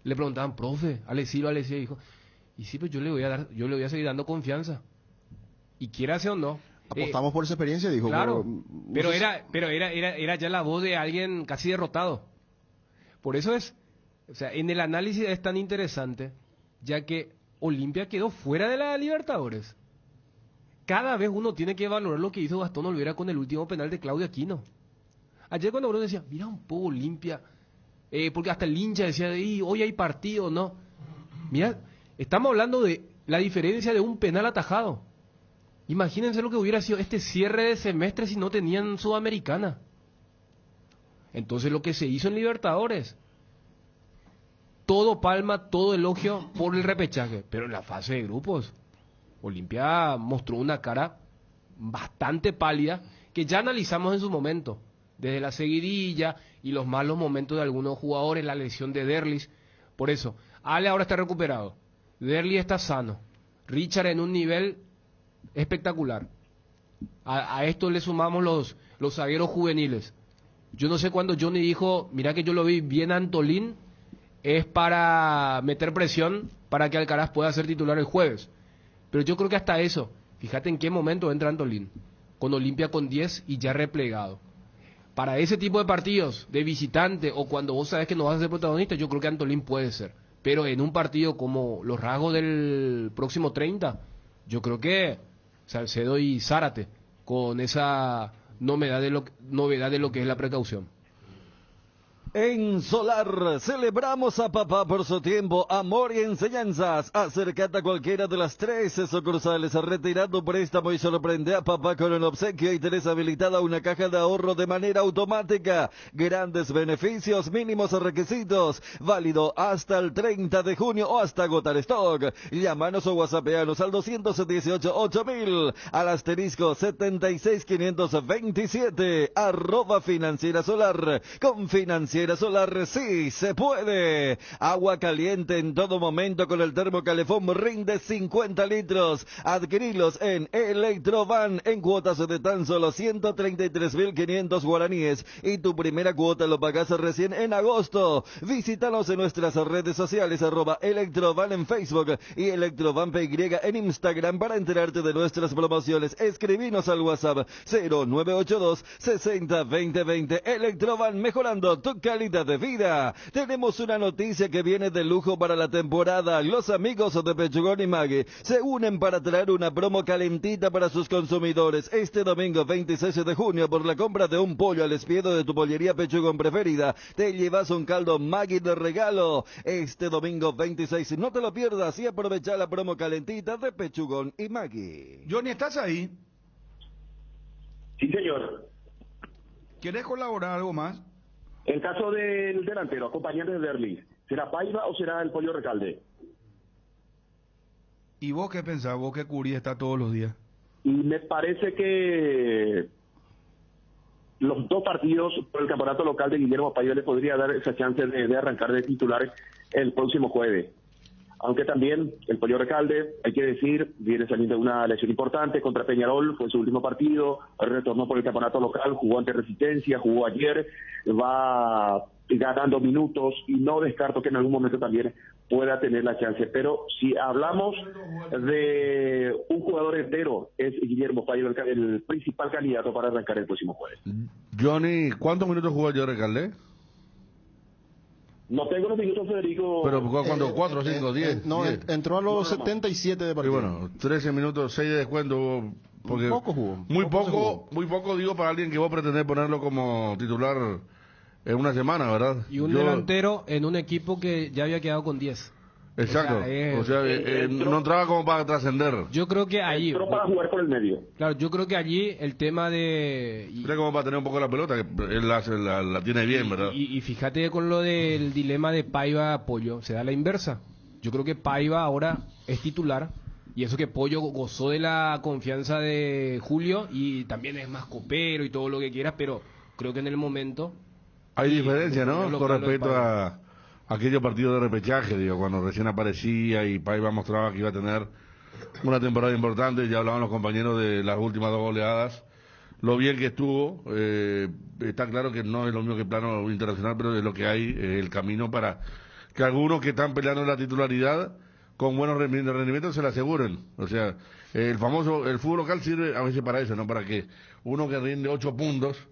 Le preguntaban, profe, Ale Silva dijo, y sí, pues yo le voy a seguir dando confianza. Y quiera sea o no. Apostamos por esa experiencia, dijo. Claro, pero era ya la voz de alguien casi derrotado. Por eso es... O sea, en el análisis es tan interesante, ya que Olimpia quedó fuera de la Libertadores. Cada vez uno tiene que valorar lo que hizo Gastón Olvera con el último penal de Claudio Aquino. Ayer cuando uno decía, mira un poco Olimpia, porque hasta el hincha decía, hoy hay partido, ¿no? Mira, estamos hablando de la diferencia de un penal atajado. Imagínense lo que hubiera sido este cierre de semestre si no tenían Sudamericana. Entonces lo que se hizo en Libertadores... Todo palma, todo elogio por el repechaje, pero en la fase de grupos, Olimpia mostró una cara bastante pálida que ya analizamos en su momento, desde la seguidilla y los malos momentos de algunos jugadores, la lesión de Derlis. Por eso, Ale ahora está recuperado, Derlis está sano, Richard en un nivel espectacular. A esto le sumamos los zagueros juveniles. Yo no sé cuándo Johnny dijo, mira que yo lo vi bien a Antolín, es para meter presión para que Alcaraz pueda ser titular el jueves. Pero yo creo que hasta eso, fíjate en qué momento entra Antolín, con Olimpia con 10 y ya replegado. Para ese tipo de partidos, de visitante, o cuando vos sabés que no vas a ser protagonista, yo creo que Antolín puede ser. Pero en un partido como los rasgos del próximo 30, yo creo que Salcedo y Zárate, con esa novedad de lo que es la precaución. En Solar celebramos a papá por su tiempo, amor y enseñanzas. Acércate a cualquiera de las 13 sucursales, retira tu préstamo y sorprende a papá con un obsequio y tenés habilitada una caja de ahorro de manera automática. Grandes beneficios, mínimos requisitos, válido hasta el 30 de junio o hasta agotar stock. Llámanos o whatsappeanos al 218-8000, al asterisco 76527, @Financiera Solar. Con Financiera Solar sí se puede. Agua caliente en todo momento con el termocalefón rinde 50 litros. Adquirilos en Electrovan en cuotas de tan solo 133.500 guaraníes y tu primera cuota lo pagas recién en agosto. Visítanos en nuestras redes sociales @Electrovan en Facebook y Electrovan PY en Instagram para enterarte de nuestras promociones. Escribinos al WhatsApp 0982 60 20 20. Electrovan, mejorando tu calidad de vida. Tenemos una noticia que viene de lujo para la temporada. Los amigos de Pechugón y Maggi se unen para traer una promo calentita para sus consumidores. Este domingo 26 de junio, por la compra de un pollo al espiedo de tu pollería Pechugón preferida, te llevas un caldo Maggi de regalo. Este domingo 26, no te lo pierdas y aprovecha la promo calentita de Pechugón y Maggi. Johnny, ¿estás ahí? Sí, señor. ¿Quieres colaborar algo más? El caso del delantero, acompañante de Derlis, ¿será Paiva o será el Pollo Recalde? ¿Y vos qué pensás? Vos que Curí está todos los días. Y me parece que los dos partidos por el campeonato local de Guillermo Paiva le podría dar esa chance de arrancar de titular el próximo jueves. Aunque también el Pollo Recalde, hay que decir, viene saliendo de una lesión importante contra Peñarol, fue su último partido, retornó por el campeonato local, jugó ante Resistencia, jugó ayer, va ganando minutos y no descarto que en algún momento también pueda tener la chance. Pero si hablamos de un jugador entero, es Guillermo Paiva el principal candidato para arrancar el próximo jueves. Johnny, ¿cuántos minutos jugó Pollo Recalde? No tengo los minutos, Federico. Pero cuando 4, 5, 10. No, 10. Entró a los 77 de partido. Y bueno, 13 minutos, 6 de descuento. Porque poco jugó. Muy poco digo para alguien que va a pretender ponerlo como titular en una semana, ¿verdad? Y un delantero en un equipo que ya había quedado con 10. Exacto, no entraba como para trascender. Yo creo que allí... Entró para jugar por el medio. Claro, yo creo que allí el tema de... Entró como para tener un poco la pelota, que él la tiene bien, ¿verdad? Y fíjate con lo del dilema de Paiva-Pollo, se da la inversa. Yo creo que Paiva ahora es titular, y eso que Pollo gozó de la confianza de Julio, y también es más copero y todo lo que quieras, pero creo que en el momento... Hay diferencia, ¿no? Con respecto a aquellos partidos de repechaje, digo, cuando recién aparecía y Paiva mostraba que iba a tener una temporada importante. Ya hablaban los compañeros de las últimas 2 goleadas, lo bien que estuvo. Está claro que no es lo mismo que el plano internacional, pero es lo que hay, el camino para que algunos que están peleando la titularidad con buenos rendimientos se la aseguren. O sea, el fútbol local sirve a veces para eso, ¿no? Para que uno que rinde 8 puntos,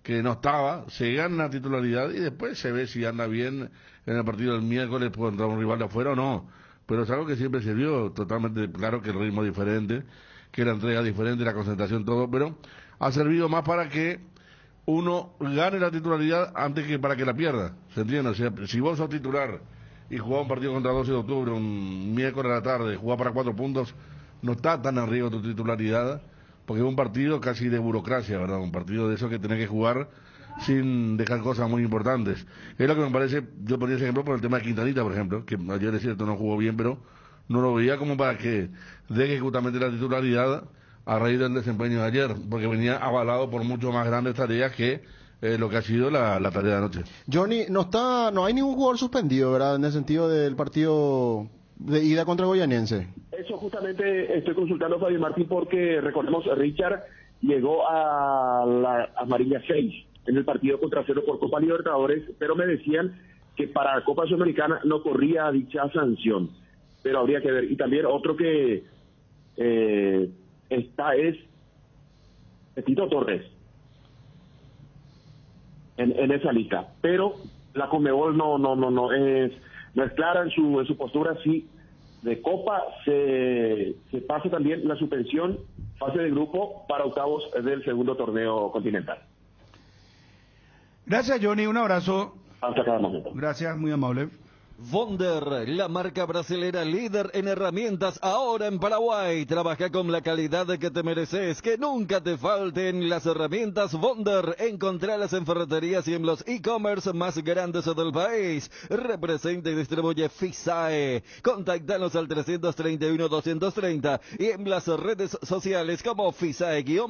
que no estaba, se gana la titularidad y después se ve si anda bien en el partido del miércoles contra un rival de afuera o no. Pero es algo que siempre se vio totalmente claro, que el ritmo es diferente, que la entrega es diferente, la concentración, todo, pero ha servido más para que uno gane la titularidad antes que para que la pierda, ¿se entiende? O sea, si vos sos titular y jugás un partido contra 12 de octubre, un miércoles a la tarde, jugás para 4 puntos, no está tan en riesgo tu titularidad, porque es un partido casi de burocracia, ¿verdad? Un partido de eso que tenés que jugar sin dejar cosas muy importantes. Es lo que me parece, yo ponía ese ejemplo por el tema de Quintanita, por ejemplo, que ayer es cierto, no jugó bien, pero no lo veía como para que deje justamente la titularidad a raíz del desempeño de ayer, porque venía avalado por mucho más grandes tareas que lo que ha sido la tarea de anoche. Johnny, no hay ningún jugador suspendido, ¿verdad? En el sentido del partido de ida contra Goianiense. Eso justamente estoy consultando a Fabio Martín porque, recordemos, Richard llegó a la amarilla 6 en el partido contra Cerro por Copa Libertadores, pero me decían que para Copa Sudamericana no corría dicha sanción, pero habría que ver. Y también otro que está es Tito Torres en esa lista, pero la Conmebol no es clara en su postura. Si de Copa se pasa también la suspensión fase de grupo para octavos del segundo torneo continental. Gracias, Johnny, un abrazo. Hasta cada momento. Gracias, muy amable. Wonder, la marca brasilera líder en herramientas ahora en Paraguay. Trabaja con la calidad que te mereces, que nunca te falten las herramientas Wonder. Encontralas en ferreterías y en los e-commerce más grandes del país. Representa y distribuye FISAE. Contactanos al 331-230 y en las redes sociales como FISAE-PY.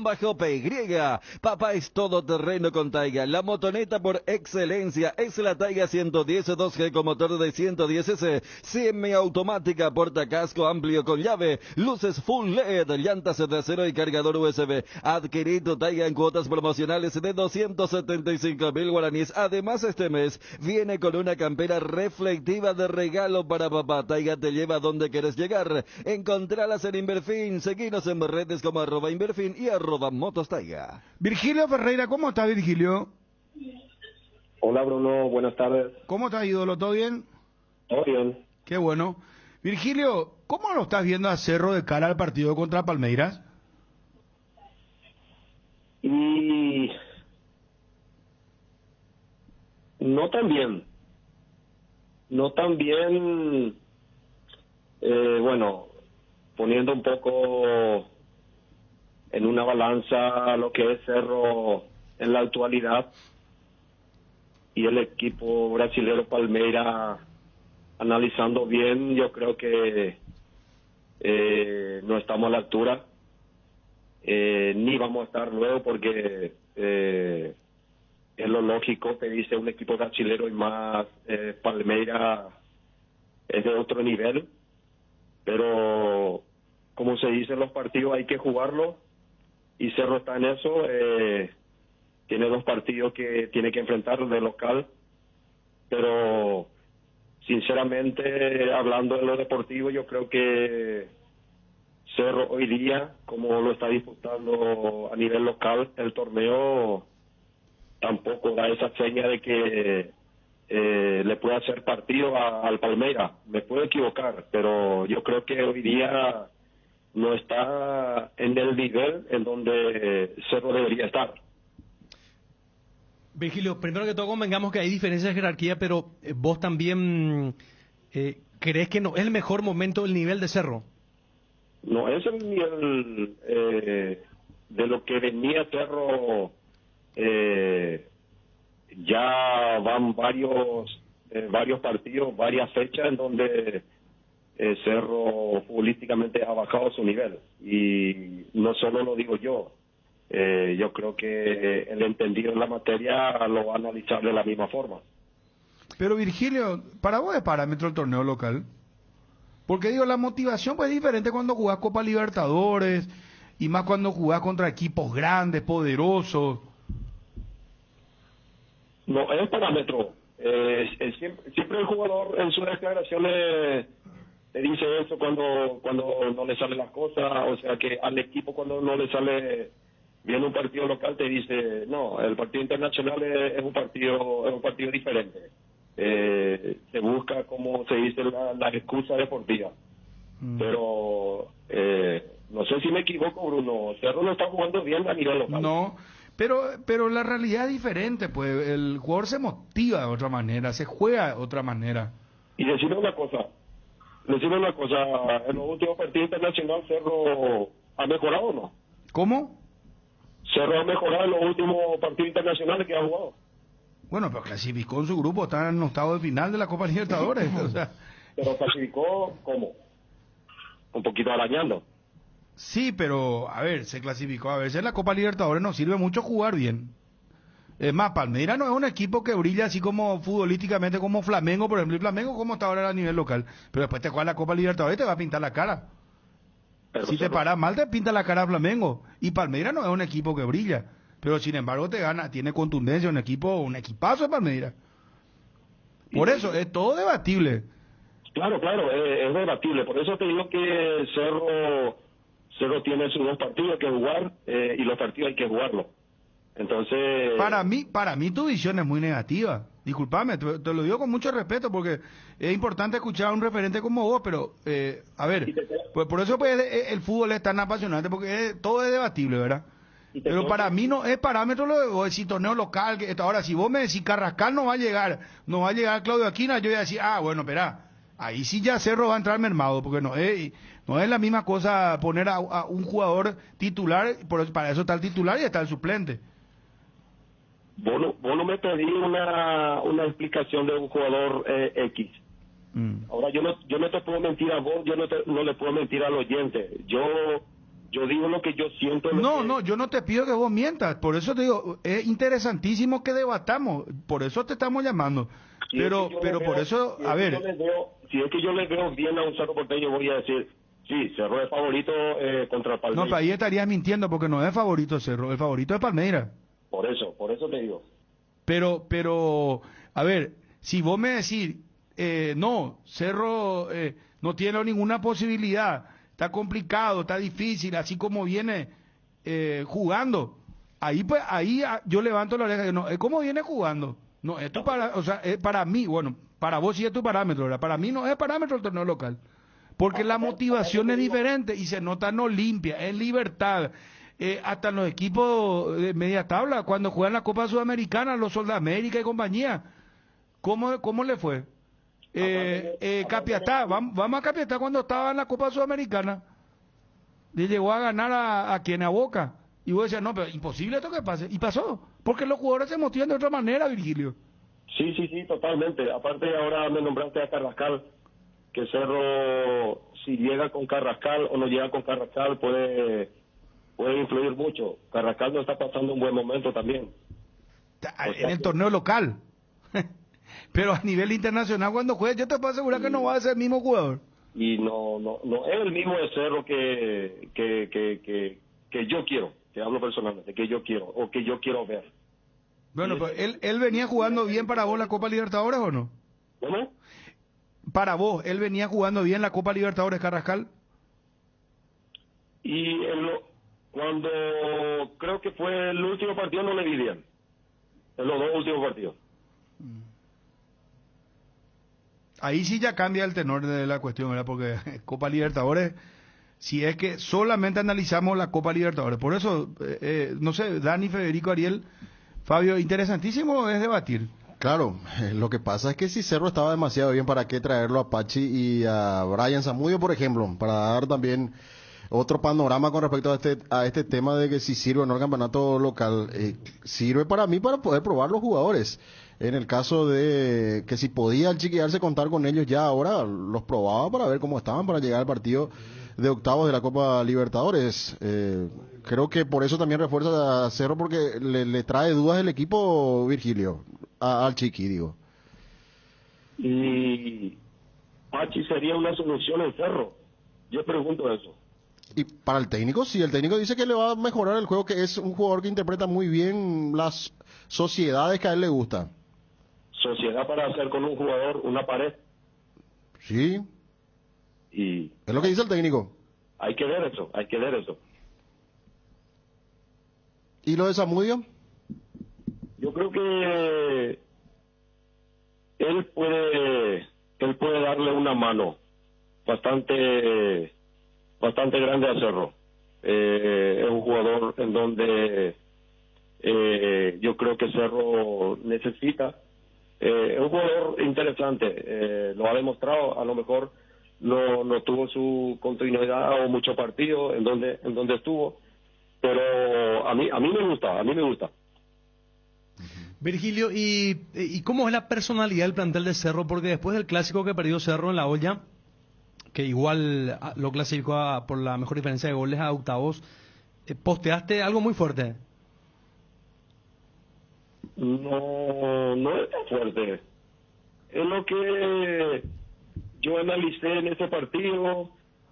Papá es todoterreno con Taiga. La motoneta por excelencia es la Taiga 110 2G con motor de 110S, semiautomática, portacasco amplio con llave, luces full LED, llantas de acero y cargador USB. Adquirí tu Taiga en cuotas promocionales de 275.000 guaraníes. Además, este mes viene con una campera reflectiva de regalo para papá. Taiga te lleva donde quieres llegar. Encontralas en Inverfin. Seguinos en redes como @Inverfin y @MotosTaiga. Virgilio Ferreira, ¿cómo está, Virgilio? Hola, Bruno, buenas tardes. ¿Cómo está, ídolo? ¿Todo bien? Todo bien. Qué bueno. Virgilio, ¿cómo lo estás viendo a Cerro de cara al partido contra Palmeiras? Y no tan bien. No tan bien, bueno, poniendo un poco en una balanza lo que es Cerro en la actualidad y el equipo brasilero Palmeiras. Analizando bien, yo creo que no estamos a la altura, ni vamos a estar luego porque es lo lógico, te dice un equipo brasilero y más Palmeiras es de otro nivel, pero como se dice en los partidos hay que jugarlo y Cerro está en eso, tiene 2 partidos que tiene que enfrentar de local, pero sinceramente, hablando de lo deportivo, yo creo que Cerro hoy día, como lo está disputando a nivel local, el torneo tampoco da esa seña de que le puede hacer partido al Palmeiras. Me puedo equivocar, pero yo creo que hoy día no está en el nivel en donde Cerro debería estar. Virgilio, primero que todo convengamos que hay diferencias de jerarquía, pero vos también crees que no es el mejor momento del nivel de Cerro. No es el nivel de lo que venía Cerro, ya van varios partidos, varias fechas en donde Cerro futbolísticamente ha bajado su nivel. Y no solo lo digo yo. Yo creo que el entendido en la materia lo va a analizar de la misma forma. Pero Virgilio, ¿para vos es parámetro el torneo local? Porque digo, la motivación pues es diferente cuando jugás Copa Libertadores y más cuando jugás contra equipos grandes, poderosos. No, es parámetro. Siempre el jugador en sus declaraciones te dice eso cuando no le salen las cosas, o sea que al equipo cuando no le sale viene un partido local te dice no, el partido internacional es un partido diferente. Se busca, como se dice, la excusa deportiva. Pero no sé si me equivoco, Bruno, Cerro no está jugando bien a nivel local. No, pero la realidad es diferente, pues el jugador se motiva de otra manera, se juega de otra manera. Y decirle una cosa, en los últimos partidos internacionales Cerro ha mejorado o no. ¿Cómo? Cerro ha mejorado en los últimos partidos internacionales que ha jugado. Bueno, pero clasificó en su grupo, está en octavo de final de la Copa Libertadores. O sea. Pero clasificó, ¿cómo? Un poquito arañando. Sí, pero, a ver, se clasificó. A veces la Copa Libertadores nos sirve mucho jugar bien. Es más, Palmeiras no es un equipo que brilla así como futbolísticamente como Flamengo, por ejemplo. Y Flamengo como está ahora a nivel local. Pero después te juega la Copa Libertadores y te va a pintar la cara. Pero si te paras mal, te pinta la cara a Flamengo. Y Palmeiras no es un equipo que brilla. Pero sin embargo te gana, tiene contundencia, un equipazo de Palmeiras. Por eso, es todo debatible. Claro, es debatible. Por eso te digo que Cerro tiene sus 2 partidos que jugar y los partidos hay que jugarlos. Entonces... Para mí tu visión es muy negativa. Disculpame, te lo digo con mucho respeto porque es importante escuchar a un referente como vos, pero a ver, pues por eso pues, el fútbol es tan apasionante porque todo es debatible, ¿verdad? Pero para mí no es parámetro lo de vos decir torneo local. Ahora, si vos me decís Carrascal no va a llegar Claudio Aquina, yo voy a decir, bueno, espera, ahí sí ya Cerro va a entrar mermado, porque no es la misma cosa poner a un jugador titular, para eso está el titular y está el suplente. Vos no me pedí una explicación de un jugador X. Ahora yo no te puedo mentir a vos, no le puedo mentir al oyente. Yo digo lo que yo siento. No, yo no te pido que vos mientas, por eso te digo, es interesantísimo que debatamos, por eso te estamos llamando. Si pero por eso, a ver. Si es que yo le veo bien a un Cerro Porteño, voy a decir, sí, Cerro es favorito contra el Palmeiras. No, pero ahí estarías mintiendo porque no es favorito Cerro, el favorito es Palmeiras. Por eso te digo. Pero, a ver, si vos me decís, no, Cerro no tiene ninguna posibilidad, está complicado, está difícil, así como viene jugando, ahí yo levanto la oreja, no, ¿cómo viene jugando? No, esto para mí, bueno, para vos sí es tu parámetro, ¿verdad? Para mí no es parámetro el torneo local, porque la motivación es diferente y se nota en Olimpia, en Libertad, hasta en los equipos de media tabla, cuando juegan la Copa Sudamericana, los Sol de América y compañía, ¿cómo le fue? Capiatá, vamos a Capiatá cuando estaba en la Copa Sudamericana, le llegó a ganar a Boca, y vos decías, no, pero imposible esto que pase, y pasó, porque los jugadores se motivan de otra manera, Virgilio. Sí, totalmente. Aparte ahora me nombraste a Carrascal, que Cerro, si llega con Carrascal o no llega con Carrascal, puede influir mucho. Carrascal no está pasando un buen momento también. En el torneo local. Pero a nivel internacional cuando juegue, yo te puedo asegurar que no va a ser el mismo jugador. Y no es el mismo de Cerro que yo quiero, que hablo personalmente, que yo quiero, o que yo quiero ver. Bueno, pero él venía jugando bien para vos la Copa Libertadores, ¿o no? ¿Cómo? Para vos, ¿él venía jugando bien la Copa Libertadores, Carrascal? Y cuando creo que fue el último partido no le vi bien. En los dos últimos partidos. Ahí sí ya cambia el tenor de la cuestión, ¿verdad? Porque Copa Libertadores, si es que solamente analizamos la Copa Libertadores, por eso, no sé, Dani, Federico, Ariel, Fabio, interesantísimo es debatir. Claro, lo que pasa es que si Cerro estaba demasiado bien, ¿para qué traerlo a Pachi y a Brian Zamudio, por ejemplo? Para dar también otro panorama con respecto a este tema de que si sirve o no el campeonato local. Sirve para mí para poder probar los jugadores. En el caso de que si podía el chiquillarse contar con ellos ya ahora, los probaba para ver cómo estaban para llegar al partido de octavos de la Copa Libertadores. Creo que por eso también refuerza a Cerro, porque le trae dudas el equipo, Virgilio, al Chiqui, digo. Y Pachi sería una solución en Cerro. Yo pregunto eso. Y para el técnico, sí, el técnico dice que le va a mejorar el juego, que es un jugador que interpreta muy bien las sociedades que a él le gusta. Sociedad para hacer con un jugador una pared. Sí. Y es lo que dice el técnico. Hay que ver eso. ¿Y lo de Zamudio? Yo creo que él puede darle una mano bastante grande a Cerro. Es un jugador en donde yo creo que Cerro necesita. Es un jugador interesante, lo ha demostrado. A lo mejor no tuvo su continuidad o mucho partido en donde estuvo, pero a mí me gusta. Virgilio, ¿y cómo es la personalidad del plantel de Cerro? Porque después del clásico que perdió Cerro en la olla, que igual lo clasificó por la mejor diferencia de goles a octavos, posteaste algo muy fuerte. No es tan fuerte. Es lo que yo analicé en ese partido.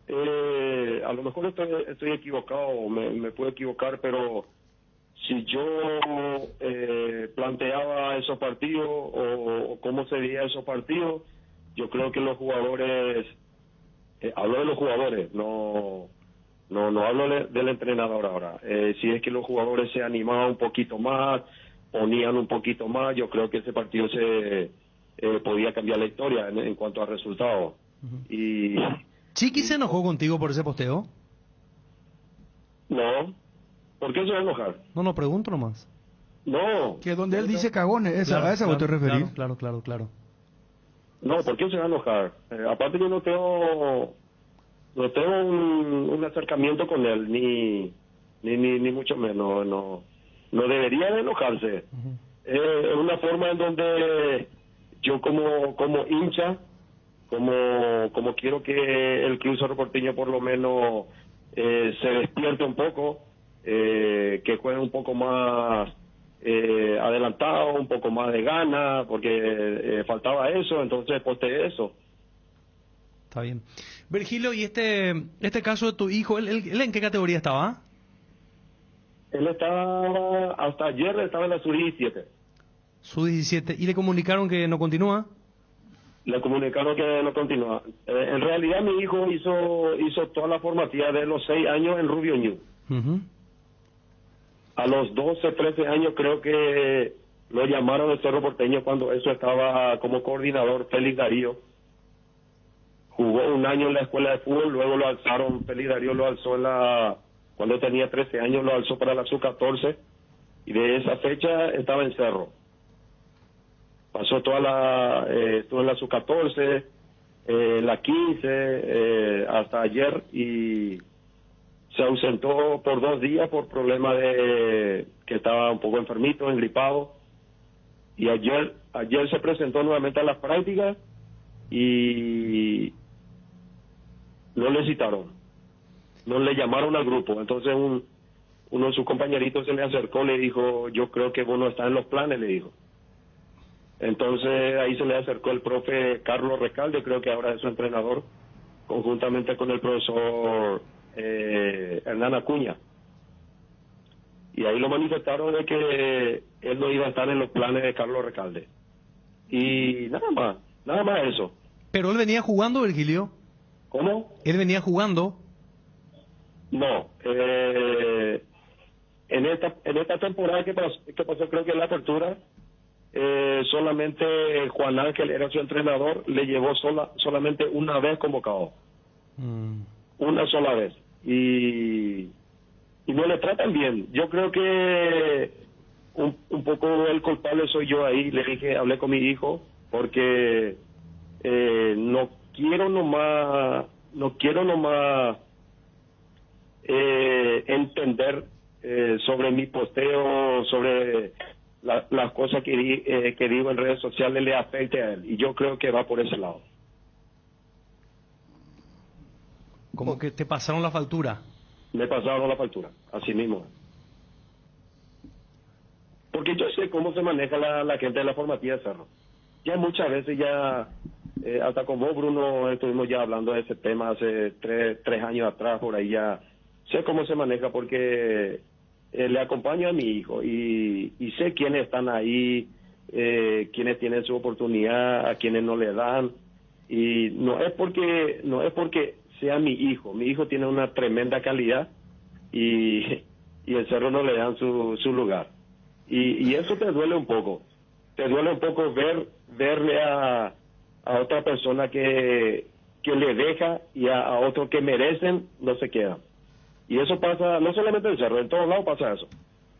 A lo mejor estoy equivocado, me puedo equivocar, pero si yo planteaba esos partidos o cómo se veía esos partidos, yo creo que los jugadores, hablo de los jugadores, no hablo del entrenador ahora. Si es que los jugadores se animaban un poquito más, ponían un poquito más, yo creo que ese partido se podía cambiar la historia en cuanto a resultados. ¿Chiqui se enojó contigo por ese posteo? No, ¿Por qué se va a enojar? No, pregunto nomás. No. Que donde él dice cagones, Claro, a esa vos te referís. Claro. No, ¿por qué se va a enojar? Aparte yo no tengo un acercamiento con él, ni mucho menos. No debería de enojarse. Es una forma en donde yo como hincha, como quiero que el Club Cerro Porteño por lo menos se despierte un poco, que juegue un poco más adelantado, un poco más de gana, porque faltaba eso, entonces posté eso. Está bien. Virgilio, y este caso de tu hijo, ¿él en qué categoría estaba? Él estaba, hasta ayer estaba en la Sub-17. Sub-17. ¿Y le comunicaron que no continúa? Le comunicaron que no continúa. En realidad mi hijo hizo toda la formativa de los 6 años en Rubio Ñu. A los 12, 13 años creo que lo llamaron de Cerro Porteño cuando eso estaba como coordinador Félix Darío. Jugó un año en la escuela de fútbol, luego lo alzaron, Félix Darío lo alzó cuando tenía 13 años, lo alzó para la Sub-14 y de esa fecha estaba en Cerro. Pasó estuvo en la Sub-14, la 15, hasta ayer y se ausentó por 2 días por problemas de que estaba un poco enfermito, engripado. Y ayer se presentó nuevamente a las prácticas y no le citaron, no le llamaron al grupo. Entonces uno de sus compañeritos se le acercó, le dijo, yo creo que vos no estás en los planes, le dijo. Entonces ahí se le acercó el profe Carlos Recalde, creo que ahora es su entrenador, conjuntamente con el profesor Hernán Acuña. Y ahí lo manifestaron de que él no iba a estar en los planes de Carlos Recalde. Y nada más eso. ¿Pero él venía jugando, Virgilio? ¿Cómo? ¿Él venía jugando? No. En esta temporada que pasó creo que en la apertura, solamente Juan Ángel era su entrenador, le llevó solamente una vez convocado. Una sola vez. Y no le tratan bien. Yo creo que un poco el culpable soy yo ahí. Le dije, hablé con mi hijo, porque no quiero nomás entender sobre mi posteo, sobre las cosas que digo en redes sociales le afecte a él. Y yo creo que va por ese lado. ¿Cómo que te pasaron la factura? Me pasaron la factura, así mismo. Porque yo sé cómo se maneja la gente de la formativa de Cerro. Ya muchas veces hasta con vos, Bruno, estuvimos ya hablando de ese tema hace 3 años atrás, por ahí ya. Sé cómo se maneja porque le acompaño a mi hijo y sé quiénes están ahí, quiénes tienen su oportunidad, a quienes no le dan. Y no es porque sea mi hijo tiene una tremenda calidad y el Cerro no le dan su lugar. Y eso te duele un poco. Te duele un poco verle a otra persona que le deja y a otros que merecen no se quedan. Y eso pasa, no solamente en el Cerro, en todos lados pasa eso.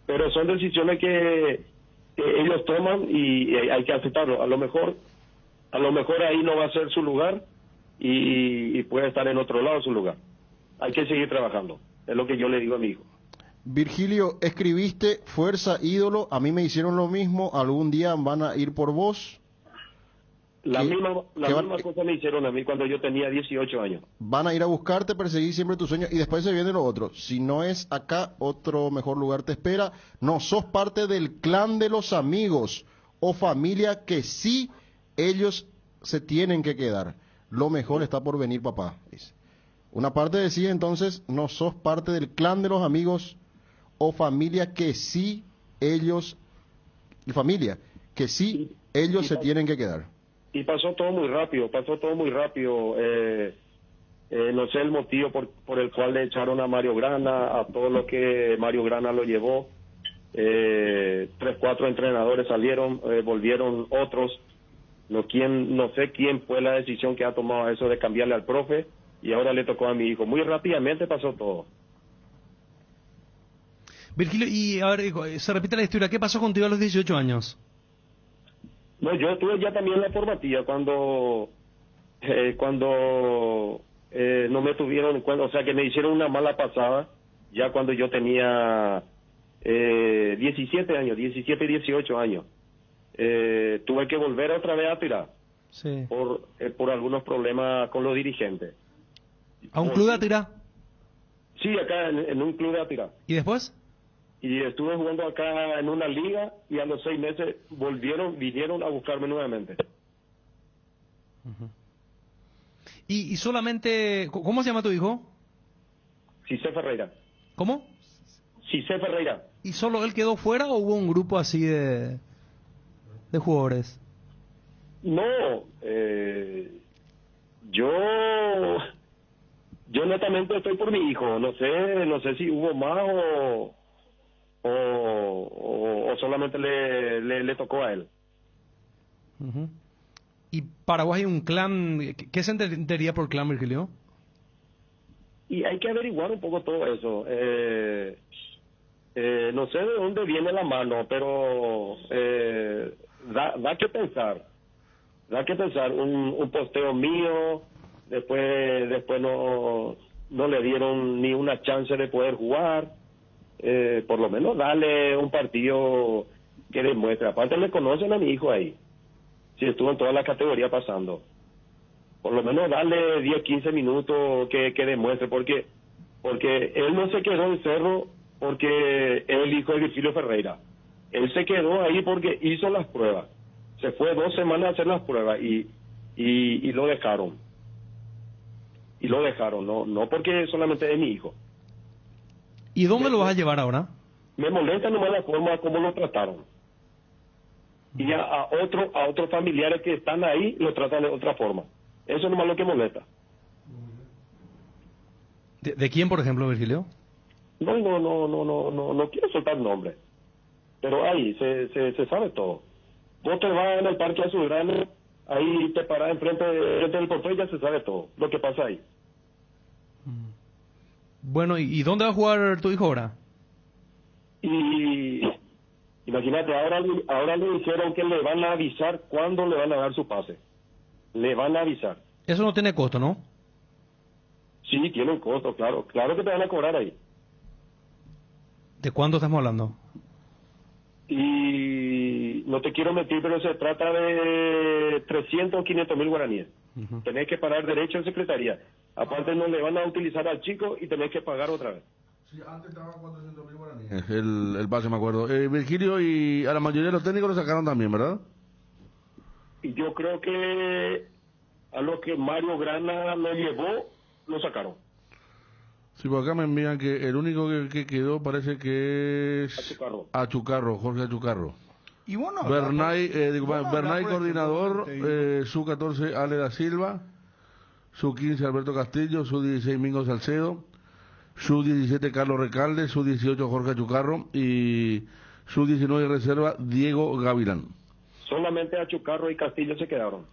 Pero son decisiones que ellos toman y hay que aceptarlo. A lo mejor ahí no va a ser su lugar y puede estar en otro lado su lugar. Hay que seguir trabajando. Es lo que yo le digo a mi hijo. Virgilio, escribiste fuerza ídolo, a mí me hicieron lo mismo, algún día van a ir por vos. La misma cosa me hicieron a mí cuando yo tenía 18 años. Van a ir a buscarte, perseguir siempre tus sueños y después se viene lo otro. Si no es acá, otro mejor lugar te espera. No, sos parte del clan de los amigos o familia que sí ellos se tienen que quedar. Lo mejor está por venir, papá. Dice. Una parte decía entonces, no sos parte del clan de los amigos o familia que sí ellos, se tienen que quedar. Y pasó todo muy rápido. No sé el motivo por el cual le echaron a Mario Grana, a todo lo que Mario Grana lo llevó. 3, 4 entrenadores salieron, volvieron otros. No sé quién fue la decisión que ha tomado eso de cambiarle al profe y ahora le tocó a mi hijo. Muy rápidamente pasó todo. Virgilio, y a ver, se repite la historia, ¿qué pasó contigo a los 18 años? No, yo estuve ya también en la formativa cuando no me tuvieron en cuenta, o sea que me hicieron una mala pasada, ya cuando yo tenía 17 años, 17, 18 años. Tuve que volver otra vez a tirar Sí. por algunos problemas con los dirigentes. ¿A un club de Atirá? Sí, acá en un club de Atirá. ¿Y después? Y estuve jugando acá en una liga y a los 6 meses vinieron a buscarme nuevamente. Y solamente, ¿cómo se llama tu hijo? Cicé Ferreira. ¿Cómo? Cicé Ferreira. ¿Y solo él quedó fuera o hubo un grupo así de jugadores? No, yo netamente estoy por mi hijo. No sé si hubo más o solamente le tocó a él. Ujú. ¿Y Paraguay hay un clan? ¿Qué se entendería por clan, Virgilio? Y hay que averiguar un poco todo eso. No sé de dónde viene la mano, pero da que pensar. Da que pensar. Un posteo mío, después no le dieron ni una chance de poder jugar. Por lo menos darle un partido que demuestre. Aparte le conocen a mi hijo ahí. Sí, estuvo en toda la categoría pasando. Por lo menos darle 10, 15 minutos que demuestre, porque él no se quedó en Cerro porque es el hijo de Virgilio Ferreira. Él se quedó ahí porque hizo las pruebas. Se fue 2 semanas a hacer las pruebas y lo dejaron. Y lo dejaron, no porque solamente es mi hijo. ¿Y dónde lo vas a llevar ahora? Me molesta nomás la forma como lo trataron. Y a otros familiares que están ahí lo tratan de otra forma. Eso es nomás lo que molesta. ¿De quién, por ejemplo, Virgilio? No quiero soltar nombre. Pero ahí se sabe todo. Vos te vas en el Parque Azulgrana, ahí te parás enfrente del portón y ya se sabe todo lo que pasa ahí. Bueno, ¿y dónde va a jugar tu hijo ahora? Y imagínate, ahora le dijeron que le van a avisar cuándo le van a dar su pase. Le van a avisar. Eso no tiene costo, ¿no? Sí, tiene un costo, claro. Claro que te van a cobrar ahí. ¿De cuánto estamos hablando? Y no te quiero mentir, pero se trata de 300 o 500 mil guaraníes. Tenés que pagar derecho en secretaría. Aparte no le van a utilizar al chico y tenés que pagar otra vez. Sí, antes estaba 400.000 guaraníes. El pase, me acuerdo. Virgilio, y a la mayoría de los técnicos lo sacaron también, ¿verdad? Y yo creo que a lo que Mario Grana lo llevó, lo sacaron. Sí, por acá me envían que el único que quedó parece que es Achucarro, Jorge Achucarro. Y bueno, Bernay coordinador, su 14 Ale da Silva, su 15 Alberto Castillo, su 16 Mingo Salcedo, su 17 Carlos Recalde, su 18 Jorge Achucarro y su 19 reserva Diego Gavilán. Solamente Achucarro y Castillo se quedaron.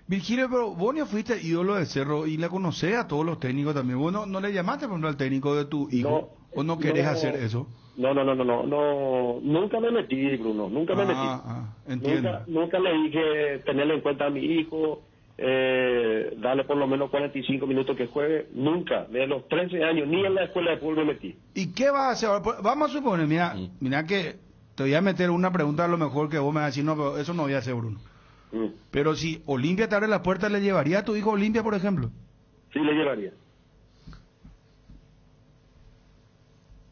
Virgilio, pero vos no fuiste ídolo de Cerro y le conocés a todos los técnicos también. ¿Vos no le llamaste, por ejemplo, al técnico de tu hijo? ¿O no querés hacer eso? No, nunca me metí, Bruno, nunca me metí. Entiendo. Nunca le dije tenerle en cuenta a mi hijo, darle por lo menos 45 minutos que juegue, nunca, desde los 13 años, ni en la escuela de fútbol me metí. ¿Y qué vas a hacer ahora? Vamos a suponer, mira que te voy a meter una pregunta a lo mejor que vos me vas a decir, no, pero eso no voy a hacer, Bruno. Pero si Olimpia te abre la puerta, ¿le llevaría a tu hijo a Olimpia, por ejemplo? Sí, le llevaría.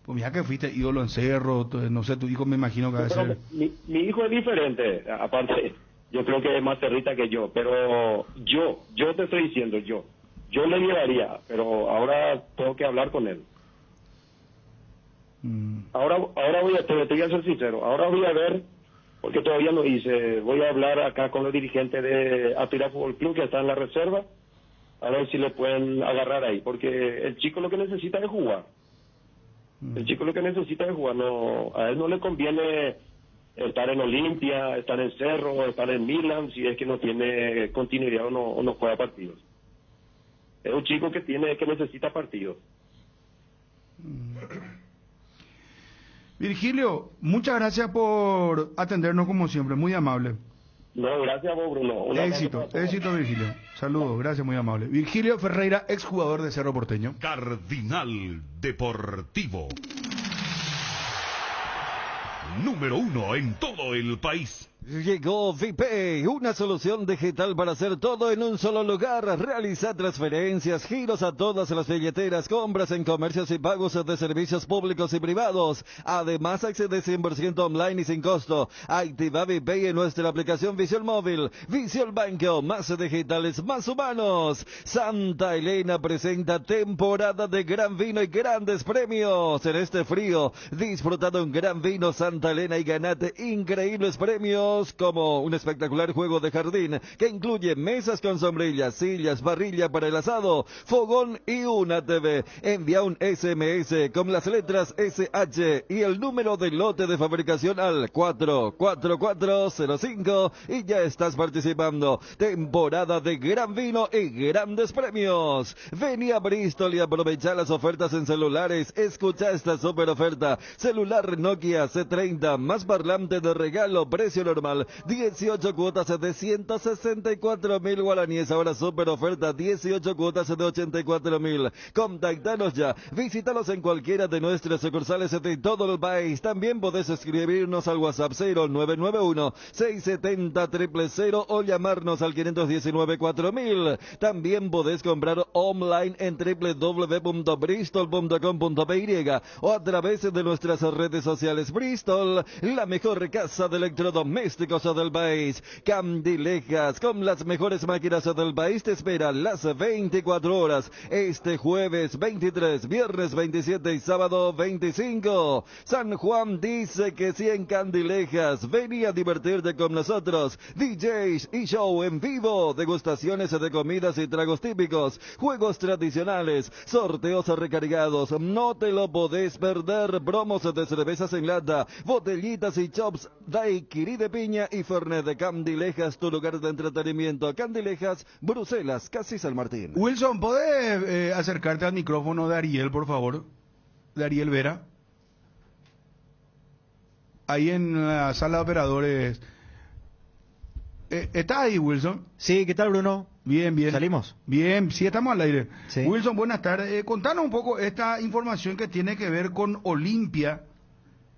Pues mira que fuiste ídolo en Cerro, no sé, tu hijo me imagino que va a ser... Mi hijo es diferente, aparte, yo creo que es más territa que yo, pero yo te estoy diciendo, yo le llevaría, pero ahora tengo que hablar con él. Ahora te voy a ser sincero, ahora voy a ver, porque todavía no hice, voy a hablar acá con los dirigentes de Atirá Fútbol Club que está en la reserva, a ver si le pueden agarrar ahí, porque el chico lo que necesita es jugar. El chico lo que necesita es jugar, a él no le conviene estar en Olimpia, estar en Cerro, estar en Milan, si es que no tiene continuidad o no juega partidos. Es un chico que necesita partidos. Virgilio, muchas gracias por atendernos como siempre, muy amable. No, gracias a vos, Bruno. Un abrazo Éxito, para todos. éxito, Virgilio. Saludos, gracias, muy amable. Virgilio Ferreira, exjugador de Cerro Porteño. Cardinal Deportivo. Número 1 en todo el país. Llegó VPay, una solución digital para hacer todo en un solo lugar. Realiza transferencias, giros a todas las billeteras, compras en comercios y pagos de servicios públicos y privados. Además, accede 100% online y sin costo. Activa VPay en nuestra aplicación Visual Móvil. Visual Banco, más digitales, más humanos. Santa Elena presenta temporada de gran vino y grandes premios. En este frío, disfruta de un gran vino Santa Elena y ganate increíbles premios, como un espectacular juego de jardín que incluye mesas con sombrillas, sillas, parrilla para el asado, fogón y una TV. Envía un SMS con las letras SH y el número de lote de fabricación al 44405 y ya estás participando. Temporada de gran vino y grandes premios. Vení a Bristol y aprovecha las ofertas en celulares. Escucha esta super oferta. Celular Nokia C30 más parlante de regalo, precio normal 18 cuotas de 164.000 guaraníes. Ahora super oferta 18 cuotas de 84.000. Contactanos ya. Visítalos en cualquiera de nuestras sucursales de todo el país. También podés escribirnos al WhatsApp 0991-670-000 o llamarnos al 519-4000. También podés comprar online en www.bristol.com.py o a través de nuestras redes sociales. Bristol, la mejor casa de electrodomésticos del país. Candilejas, con las mejores máquinas del país, te espera las 24 horas. Este jueves 23, viernes 27 y sábado 25. San Juan dice que sí en Candilejas. Vení a divertirte con nosotros. DJs y show en vivo. Degustaciones de comidas y tragos típicos. Juegos tradicionales. Sorteos recargados. No te lo podés perder. Promos de cervezas en lata. Botellitas y chops. Daiquiri de piña y Fernet de Candilejas, tu lugar de entretenimiento. Candilejas, Bruselas, casi San Martín. Wilson, ¿podés acercarte al micrófono de Ariel, por favor? De Ariel Vera. Ahí en la sala de operadores. ¿Estás ahí, Wilson? Sí, ¿qué tal, Bruno? Bien, bien. ¿Salimos? Bien, sí, estamos al aire. Sí. Wilson, buenas tardes. Contanos un poco esta información que tiene que ver con Olimpia,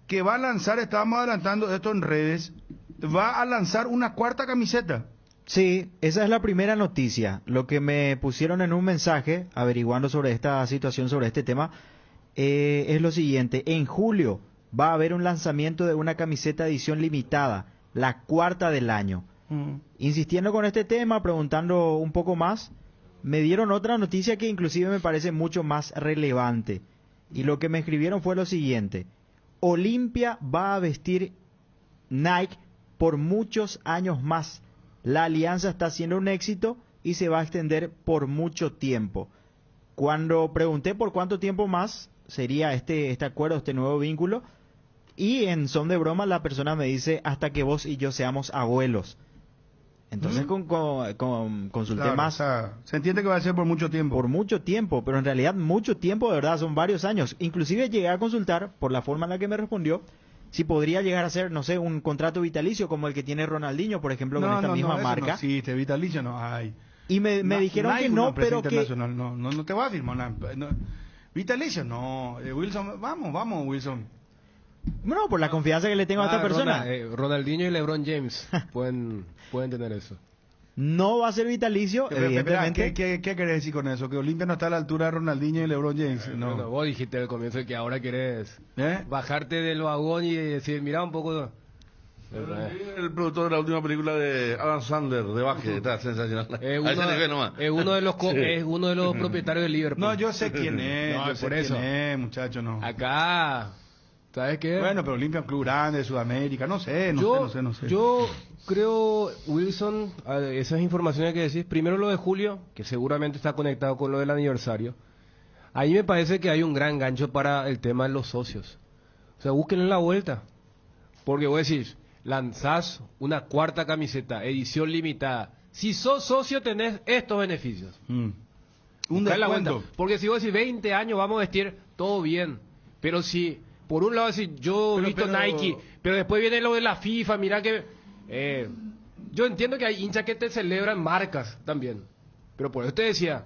que va a lanzar, estábamos adelantando esto en redes, va a lanzar una cuarta camiseta. Sí, esa es la primera noticia. Lo que me pusieron en un mensaje, averiguando sobre esta situación, sobre este tema, es lo siguiente. En julio va a haber un lanzamiento de una camiseta edición limitada, la cuarta del año. Insistiendo con este tema, preguntando un poco más, me dieron otra noticia que inclusive me parece mucho más relevante. Y lo que me escribieron fue lo siguiente. Olimpia va a vestir Nike por muchos años más. La alianza está siendo un éxito y se va a extender por mucho tiempo. Cuando pregunté por cuánto tiempo más sería este acuerdo, este nuevo vínculo, y en son de broma la persona me dice hasta que vos y yo seamos abuelos. Entonces consulté claro, más. O sea, se entiende que va a ser por mucho tiempo. Por mucho tiempo, pero en realidad mucho tiempo, de verdad, son varios años. Inclusive llegué a consultar, por la forma en la que me respondió, si podría llegar a ser, no sé, un contrato vitalicio como el que tiene Ronaldinho, por ejemplo, con esta misma marca. No existe, vitalicio no hay. Y me dijeron que no, pero que... No te va a firmar nada. No, vitalicio no. Wilson, vamos, Wilson. No, por la confianza que le tengo a esta persona. Ronaldinho y LeBron James pueden tener eso. No va a ser vitalicio, evidentemente. ¿Qué querés decir con eso? ¿Que Olimpia no está a la altura de Ronaldinho y LeBron James? No. Bueno, vos dijiste al comienzo que ahora querés bajarte del vagón y decir, mira un poco... El productor de la última película de Adam Sandler, de básquet, está sensacional. Es uno de los propietarios del Liverpool. No, yo sé quién es. No, yo sé por eso. quién es, muchacho, no. Acá... ¿Sabes qué? Bueno, pero Olimpia es un club grande de Sudamérica, no sé. Yo creo, Wilson, esas informaciones que decís, primero lo de Julio, que seguramente está conectado con lo del aniversario. Ahí me parece que hay un gran gancho para el tema de los socios. O sea, búsquenle la vuelta. Porque vos decís, lanzás una cuarta camiseta, edición limitada. Si sos socio tenés estos beneficios. buscar la vuelta. Porque si vos decís 20 años vamos a vestir todo bien, pero si por un lado decís yo he visto Nike, pero después viene lo de la FIFA, mira que yo entiendo que hay hinchas que te celebran marcas también, pero por eso te decía,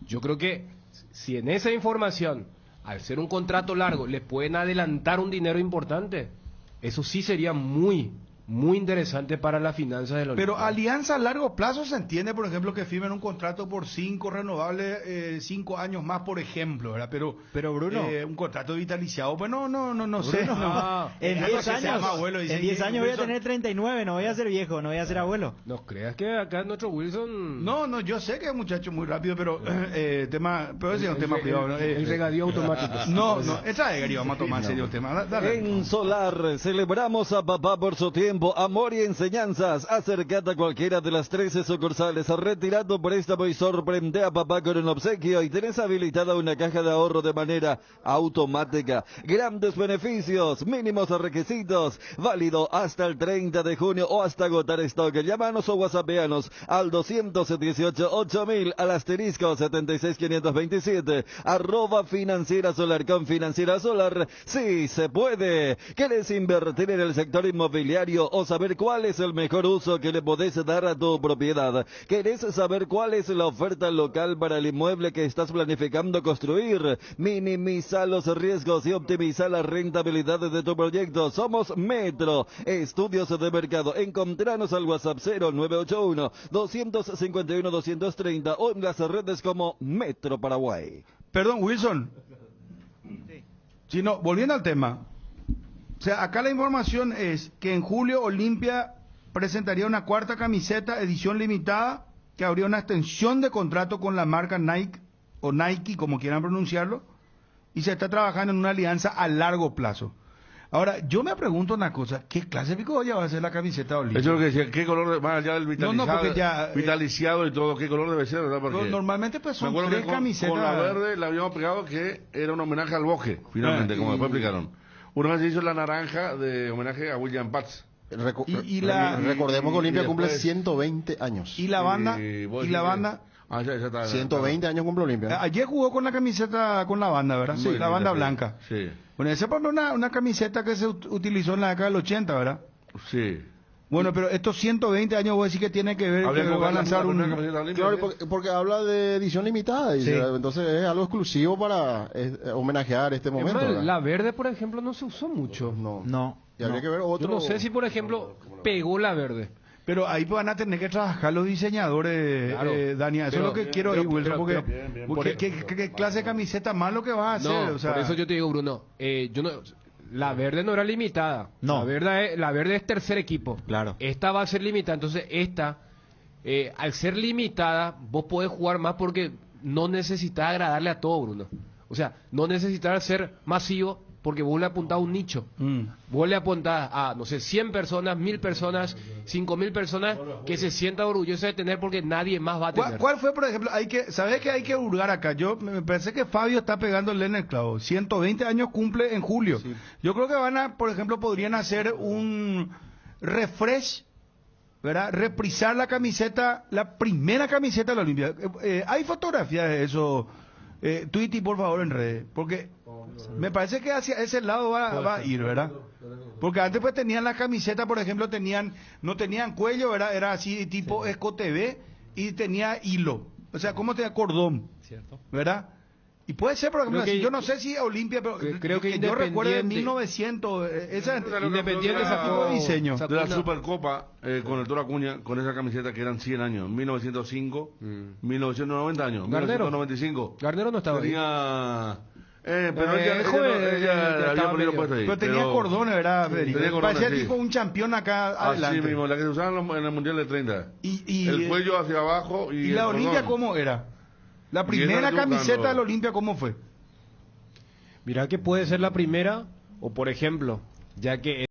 yo creo que si en esa información, al ser un contrato largo, le pueden adelantar un dinero importante, eso sí sería muy interesante para las finanzas de los. Pero alianza a largo plazo se entiende, por ejemplo, que firmen un contrato por 5 renovables, 5 años más, por ejemplo, ¿verdad? Pero Bruno, un contrato vitaliciado, pues no sé. En 10 años voy a tener 39, no voy a ser viejo, no voy a ser abuelo. No creas que acá nuestro Wilson. No, yo sé que es un muchacho muy rápido, pero ese es un tema privado. ¿No? El regadío automático. No, esa regadío vamos a tomar en serio el tema. Dale. En Solar celebramos a papá por su tiempo. Amor y enseñanzas. Acércate a cualquiera de las 13 sucursales. Retira tu préstamo y sorprende a papá con un obsequio. Y tenés habilitada una caja de ahorro de manera automática. Grandes beneficios, mínimos requisitos. Válido hasta el 30 de junio o hasta agotar stock. Llámanos o whatsappeanos al 218-8000 al asterisco 76527. @Financiera Solar. Con Financiera Solar sí se puede. ¿Querés invertir en el sector inmobiliario o saber cuál es el mejor uso que le podés dar a tu propiedad? ¿Querés saber cuál es la oferta local para el inmueble que estás planificando construir? Minimiza los riesgos y optimiza la rentabilidad de tu proyecto. Somos Metro Estudios de Mercado. Encontranos al WhatsApp 0981-251-230 o en las redes como Metro Paraguay. Perdón, Wilson. Si no, volviendo al tema. O sea, acá la información es que en julio Olimpia presentaría una cuarta camiseta, edición limitada, que habría una extensión de contrato con la marca Nike, o Nike, como quieran pronunciarlo, y se está trabajando en una alianza a largo plazo. Ahora, yo me pregunto una cosa, ¿qué clase de picoya va a ser la camiseta de Olimpia? Eso es lo que decía, ¿qué color, más allá del vitaliciado y todo, qué color debe ser, verdad? Porque normalmente pues son 3 camisetas. Con la verde le habíamos pegado que era un homenaje al Bosque, finalmente, como después explicaron. Una vez se hizo la naranja de homenaje a William Paz. Recordemos que Olimpia cumple 120 años. ¿Y la banda? Ya está, 120 años cumple Olimpia. Ayer jugó con la camiseta, con la banda, ¿verdad? Sí, la banda blanca. Sí. Bueno, esa fue una camiseta que se utilizó en la década del 80, ¿verdad? Sí. Bueno, pero estos 120 años vos decís que tiene que ver que va a lanzar un... Claro, porque habla de edición limitada, y entonces es algo exclusivo para homenajear este momento. La verde, por ejemplo, no se usó mucho. No. Y habría que ver otro... Yo no sé si, por ejemplo, pegó la verde. Pero ahí van a tener que trabajar los diseñadores, claro, Dani. Eso es lo que quiero ir, Wilson, porque ¿qué clase de camiseta más lo que vas a hacer? No, o sea, por eso yo te digo, Bruno, la verde no era limitada. No. La verde es tercer equipo. Claro. Esta va a ser limitada. Entonces, al ser limitada, vos podés jugar más porque no necesitas agradarle a todo, Bruno. O sea, no necesitas ser masivo porque vos le apuntás a un nicho. Vos le apuntás a, no sé, 100 personas, 1000 personas, 5000 personas que se sientan orgullosos de tener porque nadie más va a tener. ¿Cuál fue, por ejemplo, ¿sabés que hay que hurgar acá? Me parece que Fabio está pegándole en el clavo. 120 años cumple en julio. Sí. Yo creo que por ejemplo, podrían hacer un refresh, ¿verdad? Reprisar la camiseta, la primera camiseta de la Olimpia. Hay fotografías de eso. Tweety, por favor, en redes, porque me parece que hacia ese lado va a ir, ¿verdad? Porque antes pues tenían la camiseta, por ejemplo, no tenían cuello, ¿verdad? Era así tipo escote B y tenía hilo, o sea, ¿cómo tenía cordón? Cierto. ¿Verdad? Y puede ser, por ejemplo, yo no sé si Olimpia, pero creo que yo recuerdo en 1900, Independiente ese tipo de diseño. De la Supercopa, con el Toro Acuña, con esa camiseta que eran 100 años, 1905, 1990 años, Garnero. 1995. Garnero no estaba Tenía... pero ella había podido puesto ahí. Pero tenía cordones, ¿verdad, Federico? Parecía tipo un campeón acá adelante. Así mismo, la que se usaba en el Mundial de 30. El cuello hacia abajo y... ¿Y la Olimpia cómo era? La primera camiseta de la Olimpia, ¿cómo fue? Mirá que puede ser la primera, o por ejemplo, ya que